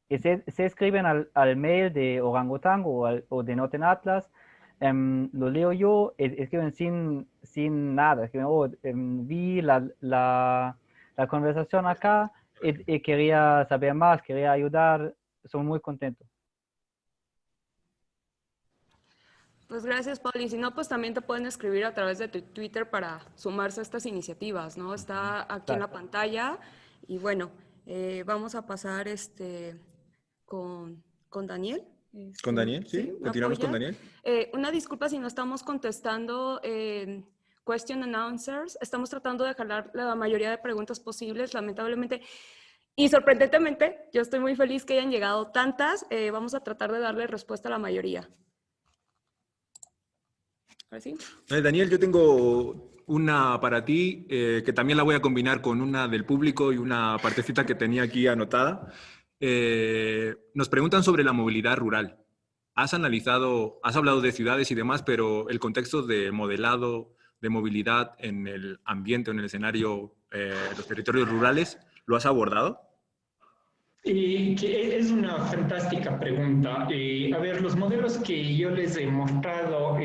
Y se escriben al mail de Orangotango o de Northern Atlas, lo leo yo, escriben sin nada, escriben, vi la conversación acá y quería saber más, quería ayudar, son muy contentos. Pues gracias, Paul. Y si no, pues también te pueden escribir a través de tu Twitter para sumarse a estas iniciativas, ¿no? Está aquí en la pantalla. Y bueno, vamos a pasar con Daniel. ¿Con Daniel? Sí, continuamos con Daniel. Una disculpa si no estamos contestando question and answers. Estamos tratando de jalar la mayoría de preguntas posibles, lamentablemente. Y sorprendentemente, yo estoy muy feliz que hayan llegado tantas. Vamos a tratar de darle respuesta a la mayoría. ¿Sí? Daniel, yo tengo una para ti, que también la voy a combinar con una del público y una partecita que tenía aquí anotada. Nos preguntan sobre la movilidad rural. Has hablado de ciudades y demás, pero el contexto de modelado de movilidad en el ambiente, en el escenario, los territorios rurales, ¿lo has abordado? Que es una fantástica pregunta. A ver, los modelos que yo les he mostrado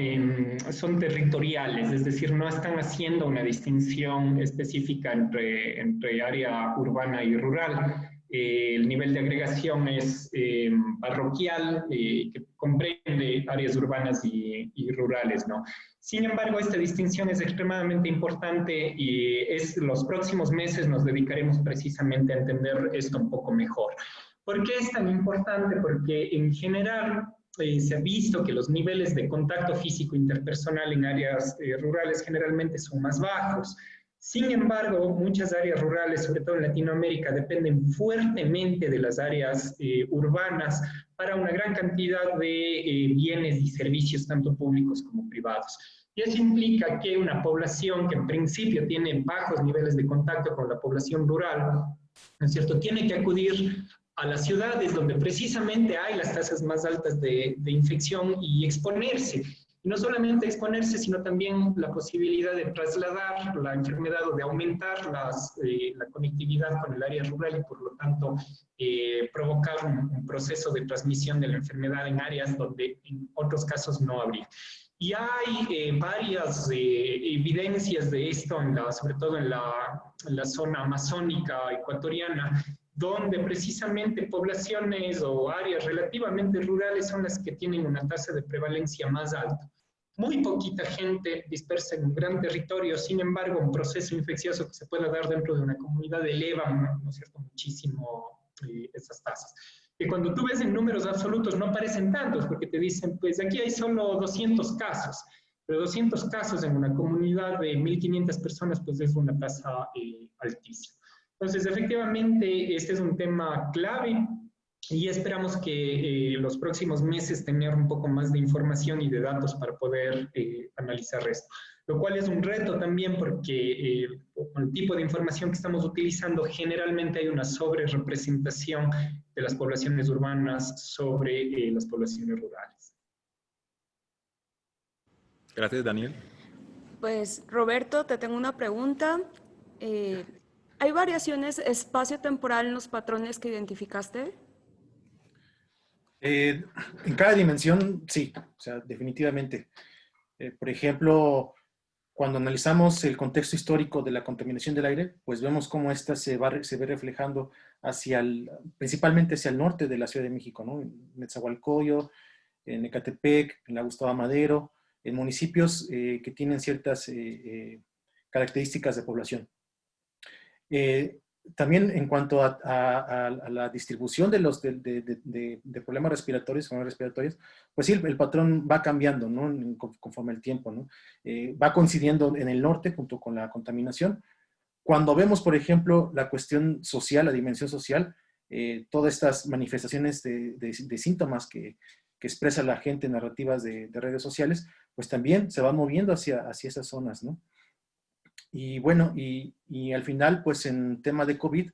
son territoriales, es decir, no están haciendo una distinción específica entre área urbana y rural. El nivel de agregación es parroquial, que comprende áreas urbanas y rurales, ¿no? Sin embargo, esta distinción es extremadamente importante y los próximos meses nos dedicaremos precisamente a entender esto un poco mejor. ¿Por qué es tan importante? Porque en general se ha visto que los niveles de contacto físico interpersonal en áreas rurales generalmente son más bajos. Sin embargo, muchas áreas rurales, sobre todo en Latinoamérica, dependen fuertemente de las áreas urbanas para una gran cantidad de bienes y servicios, tanto públicos como privados. Y eso implica que una población que en principio tiene bajos niveles de contacto con la población rural, ¿no es cierto?, tiene que acudir a las ciudades donde precisamente hay las tasas más altas de infección y exponerse. Y no solamente exponerse, sino también la posibilidad de trasladar la enfermedad o de aumentar la conectividad con el área rural y por lo tanto provocar un proceso de transmisión de la enfermedad en áreas donde en otros casos no habría. Y hay varias evidencias de esto, sobre todo en la zona amazónica ecuatoriana, donde precisamente poblaciones o áreas relativamente rurales son las que tienen una tasa de prevalencia más alta. Muy poquita gente dispersa en un gran territorio, sin embargo, un proceso infeccioso que se pueda dar dentro de una comunidad eleva, ¿no es cierto?, muchísimo esas tasas. Que cuando tú ves en números absolutos no parecen tantos, porque te dicen, pues aquí hay solo 200 casos, pero 200 casos en una comunidad de 1.500 personas, pues es una tasa altísima. Entonces, efectivamente, este es un tema clave y esperamos que los próximos meses tener un poco más de información y de datos para poder analizar esto. Lo cual es un reto también porque con el tipo de información que estamos utilizando, generalmente hay una sobrerepresentación de las poblaciones urbanas sobre las poblaciones rurales. Gracias, Daniel. Pues, Roberto, te tengo una pregunta. ¿Hay variaciones espacio-temporal en los patrones que identificaste? En cada dimensión, sí, o sea, definitivamente. Por ejemplo, cuando analizamos el contexto histórico de la contaminación del aire, pues vemos cómo esta se ve reflejando principalmente hacia el norte de la Ciudad de México, ¿no? En Nezahualcóyotl, en Ecatepec, en la Gustavo Madero, en municipios que tienen ciertas características de población. También en cuanto a la distribución de problemas respiratorios, pues sí, el patrón va cambiando, ¿no?, conforme el tiempo, ¿no? Va coincidiendo en el norte junto con la contaminación. Cuando vemos, por ejemplo, la cuestión social, la dimensión social, todas estas manifestaciones de síntomas que expresa la gente en narrativas de redes sociales, pues también se van moviendo hacia esas zonas, ¿no? Y bueno, y al final, pues en tema de COVID,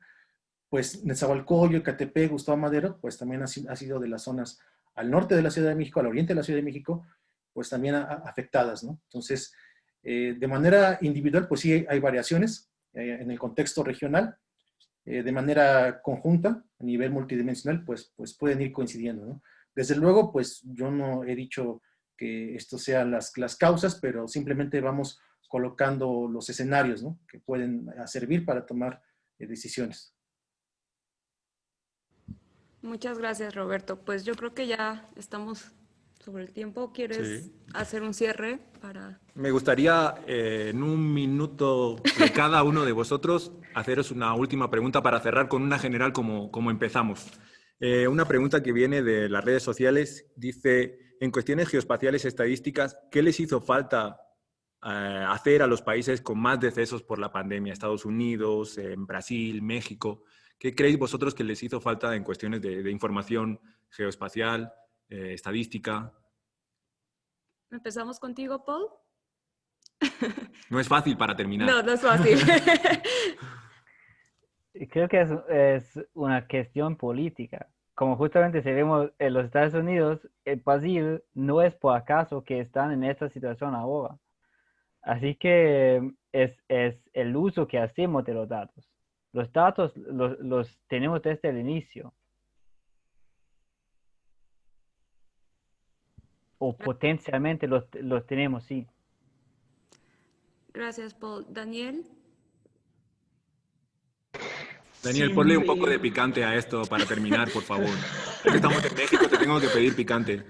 pues Nezahualcóyotl, Ecatepec, Gustavo Madero, pues también ha sido de las zonas al norte de la Ciudad de México, al oriente de la Ciudad de México, pues también afectadas, ¿no? Entonces, de manera individual, pues sí hay variaciones en el contexto regional, de manera conjunta, a nivel multidimensional, pues pueden ir coincidiendo, ¿no? Desde luego, pues yo no he dicho que esto sean las causas, pero simplemente vamos colocando los escenarios, ¿no?, que pueden servir para tomar decisiones. Muchas gracias, Roberto. Pues yo creo que ya estamos sobre el tiempo. ¿Quieres hacer un cierre para...? Me gustaría, en un minuto de cada uno de vosotros, haceros una última pregunta para cerrar con una general como empezamos. Una pregunta que viene de las redes sociales dice, en cuestiones geoespaciales estadísticas, ¿qué les hizo falta hacer a los países con más decesos por la pandemia? Estados Unidos, Brasil, México. ¿Qué creéis vosotros que les hizo falta en cuestiones de información geoespacial, estadística? ¿Empezamos contigo, Paul? No es fácil para terminar. No, no es fácil. Creo que es una cuestión política. Como justamente sabemos en los Estados Unidos, el Brasil no es por acaso que están en esta situación ahora. Así que es el uso que hacemos de los datos. Los datos los tenemos desde el inicio. O potencialmente los tenemos, sí. Gracias, Paul. Daniel. Daniel, Sí, ponle un poco de picante a esto para terminar, por favor. Ya que estamos en México, te tengo que pedir picante.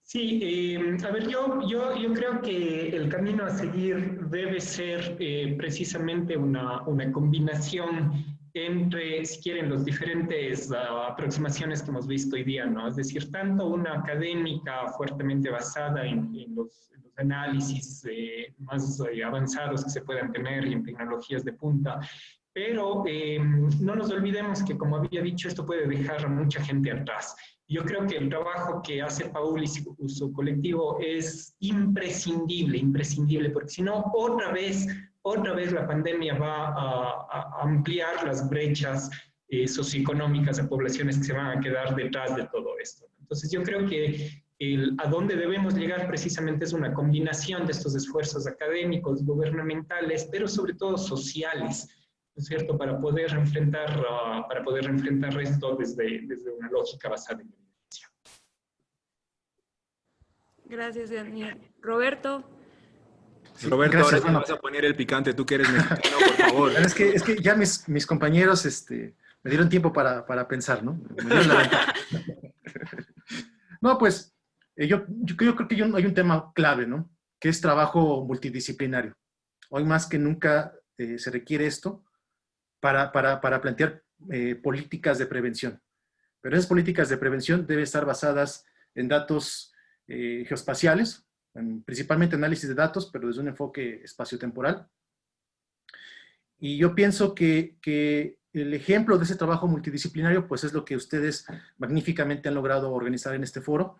sí, a ver, yo creo que el camino a seguir debe ser precisamente una combinación entre, si quieren, las diferentes aproximaciones que hemos visto hoy día, ¿no? Es decir, tanto una académica fuertemente basada en los análisis más avanzados que se puedan tener y en tecnologías de punta, pero no nos olvidemos que, como había dicho, esto puede dejar a mucha gente atrás. Yo creo que el trabajo que hace Paul y su colectivo es imprescindible, imprescindible, porque si no, otra vez la pandemia va a ampliar las brechas socioeconómicas a poblaciones que se van a quedar detrás de todo esto. Entonces, yo creo que a dónde debemos llegar precisamente es una combinación de estos esfuerzos académicos, gubernamentales, pero sobre todo sociales, ¿no es cierto?, para poder enfrentar esto desde una lógica basada en evidencia. Gracias, Daniel. Roberto. Sí, Roberto, gracias, ahora sí bueno. vas a poner el picante, tú que eres mexicano, por favor. Es que ya mis compañeros me dieron tiempo para pensar, ¿no? Me dieron la ventaja. No, pues yo creo que hay un tema clave, ¿no? Que es trabajo multidisciplinario. Hoy más que nunca se requiere esto para plantear políticas de prevención. Pero esas políticas de prevención deben estar basadas en datos geoespaciales, principalmente análisis de datos, pero desde un enfoque espaciotemporal. Y yo pienso que el ejemplo de ese trabajo multidisciplinario, pues es lo que ustedes magníficamente han logrado organizar en este foro.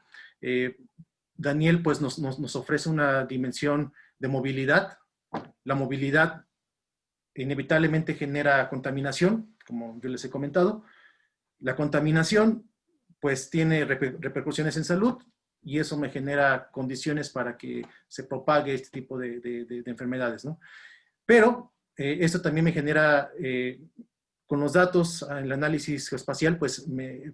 Daniel, pues nos ofrece una dimensión de movilidad. La movilidad inevitablemente genera contaminación, como yo les he comentado. La contaminación, pues tiene repercusiones en salud y eso me genera condiciones para que se propague este tipo de enfermedades, ¿no? Pero esto también me genera, con los datos, el análisis geoespacial, pues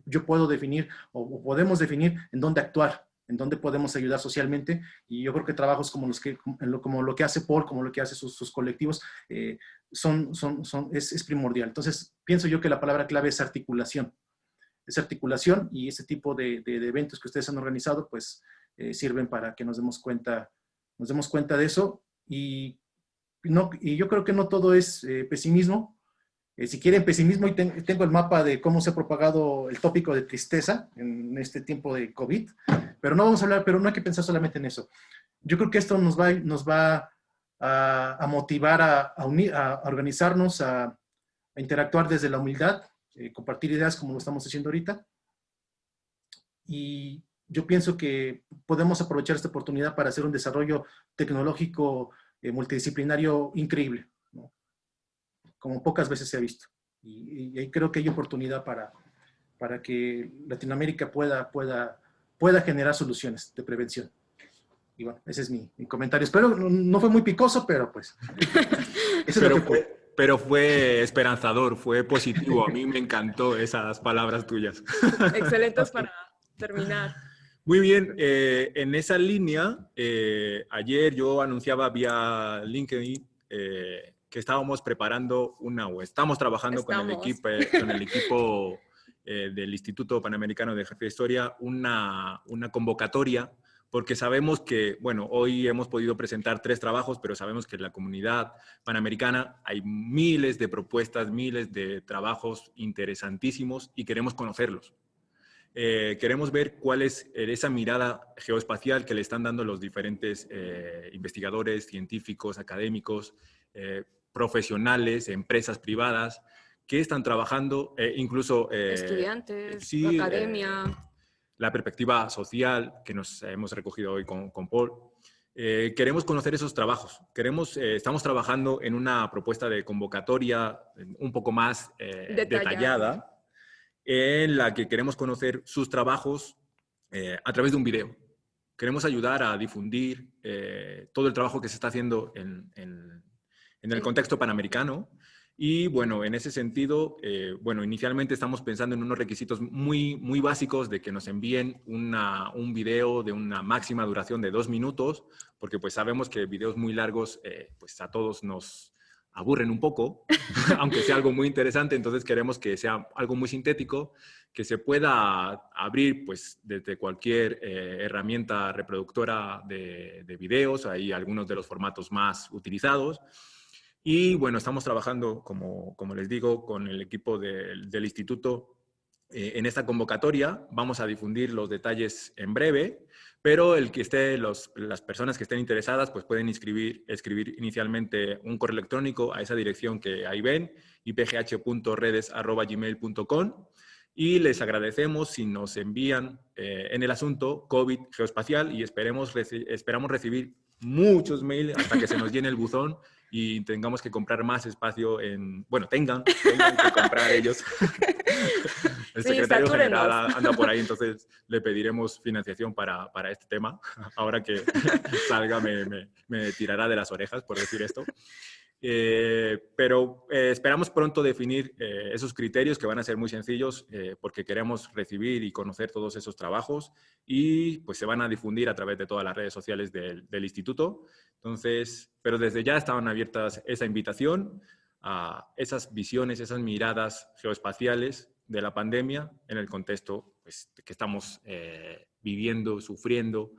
yo puedo definir o podemos definir en dónde actuar, en dónde podemos ayudar socialmente, y yo creo que trabajos como lo que hace Paul, como lo que hace sus colectivos, es primordial. Entonces, pienso yo que la palabra clave es articulación. Esa articulación y ese tipo de eventos que ustedes han organizado, pues sirven para que nos demos cuenta de eso. Y yo creo que no todo es pesimismo. Si quieren pesimismo, y tengo el mapa de cómo se ha propagado el tópico de tristeza en este tiempo de COVID, pero no vamos a hablar, pero no hay que pensar solamente en eso. Yo creo que esto nos va a motivar a organizarnos, a interactuar desde la humildad, compartir ideas como lo estamos haciendo ahorita. Y yo pienso que podemos aprovechar esta oportunidad para hacer un desarrollo tecnológico multidisciplinario increíble, ¿no? Como pocas veces se ha visto. Y ahí creo que hay oportunidad para que Latinoamérica pueda generar soluciones de prevención. Y bueno, ese es mi comentario. Espero, no fue muy picoso, pero pues... Eso es lo que fue. Pero fue esperanzador, fue positivo. A mí me encantó esas palabras tuyas. Excelentes para terminar. Muy bien, en esa línea, ayer yo anunciaba vía LinkedIn que estábamos preparando estamos trabajando con el equipo del Instituto Panamericano de Geografía e Historia una convocatoria, porque sabemos que, bueno, hoy hemos podido presentar 3 trabajos, pero sabemos que en la comunidad panamericana hay miles de propuestas, miles de trabajos interesantísimos y queremos conocerlos. Queremos ver cuál es esa mirada geoespacial que le están dando los diferentes investigadores, científicos, académicos, profesionales, empresas privadas, que están trabajando, incluso... estudiantes, sí, academia... la perspectiva social que nos hemos recogido hoy con Paul. Queremos conocer esos trabajos. Estamos trabajando en una propuesta de convocatoria un poco más detallada, en la que queremos conocer sus trabajos a través de un video. Queremos ayudar a difundir todo el trabajo que se está haciendo en el contexto panamericano. Y bueno, en ese sentido, bueno, inicialmente estamos pensando en unos requisitos muy básicos de que nos envíen un video de una máxima duración de 2 minutos, porque pues sabemos que videos muy largos pues a todos nos aburren un poco, aunque sea algo muy interesante. Entonces queremos que sea algo muy sintético, que se pueda abrir pues desde cualquier herramienta reproductora de videos. Hay algunos de los formatos más utilizados. Y bueno, estamos trabajando, como les digo, con el equipo del instituto en esta convocatoria. Vamos a difundir los detalles en breve, pero las personas que estén interesadas pues pueden escribir inicialmente un correo electrónico a esa dirección que ahí ven, ipgh.redes@gmail.com, y les agradecemos si nos envían en el asunto COVID geoespacial, y esperamos recibir muchos mails hasta que se nos llene el buzón y tengamos que comprar más espacio tengan que comprar ellos. El secretario general anda por ahí, entonces le pediremos financiación para este tema. Ahora que salga me tirará de las orejas por decir esto. Pero esperamos pronto definir esos criterios, que van a ser muy sencillos, porque queremos recibir y conocer todos esos trabajos, y pues se van a difundir a través de todas las redes sociales del instituto. Entonces, pero desde ya estaban abiertas esa invitación a esas visiones, esas miradas geoespaciales de la pandemia en el contexto pues, que estamos viviendo, sufriendo.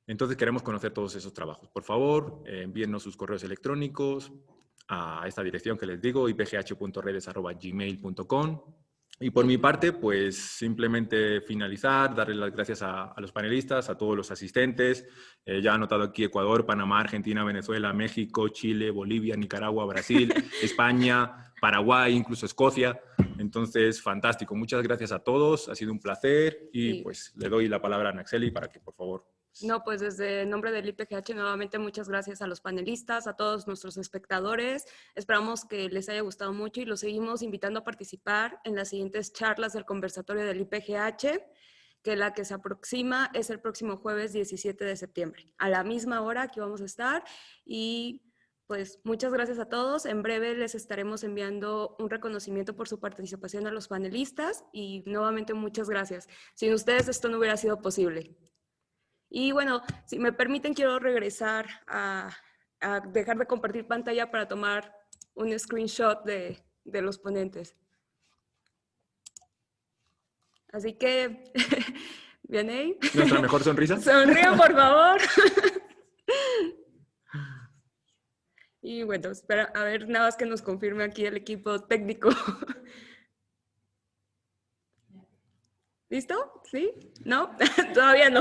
Entonces queremos conocer todos esos trabajos. Por favor, envíennos sus correos electrónicos a esta dirección que les digo, ipgh.redes@gmail.com. Y por mi parte, pues simplemente finalizar, darles las gracias a los panelistas, a todos los asistentes. Ya he anotado aquí Ecuador, Panamá, Argentina, Venezuela, México, Chile, Bolivia, Nicaragua, Brasil, España, Paraguay, incluso Escocia. Entonces, fantástico. Muchas gracias a todos. Ha sido un placer. Y pues le doy la palabra a Naxeli para que, por favor. No, pues desde el nombre del IPGH, nuevamente muchas gracias a los panelistas, a todos nuestros espectadores. Esperamos que les haya gustado mucho y los seguimos invitando a participar en las siguientes charlas del conversatorio del IPGH, que la que se aproxima es el próximo jueves 17 de septiembre. A la misma hora aquí vamos a estar, y pues muchas gracias a todos. En breve les estaremos enviando un reconocimiento por su participación a los panelistas, y nuevamente muchas gracias. Sin ustedes esto no hubiera sido posible. Y bueno, si me permiten, quiero regresar a dejar de compartir pantalla para tomar un screenshot de los ponentes. Así que, ¿viene? ¿Nuestra mejor sonrisa? Sonríen, por favor. Y bueno, espera, a ver, nada más que nos confirme aquí el equipo técnico. ¿Listo? ¿Sí? ¿No? Todavía no.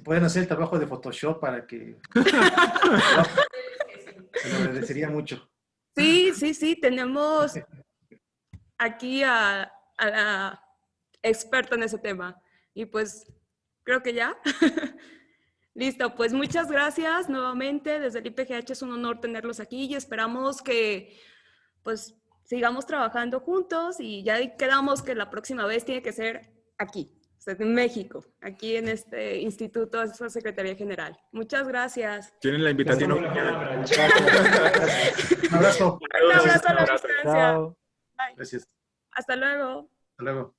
Pueden hacer el trabajo de Photoshop para que... Se lo agradecería mucho. Sí, tenemos aquí a la experta en ese tema. Y pues, creo que ya. Listo, pues muchas gracias nuevamente. Desde el IPGH es un honor tenerlos aquí, y esperamos que, pues, sigamos trabajando juntos, y ya quedamos que la próxima vez tiene que ser aquí, o sea, en México, aquí en este instituto, esta Secretaría General. Muchas gracias. Tienen la invitación. Un abrazo. Un abrazo a la distancia. Chao. Bye. Gracias. Hasta luego. Hasta luego.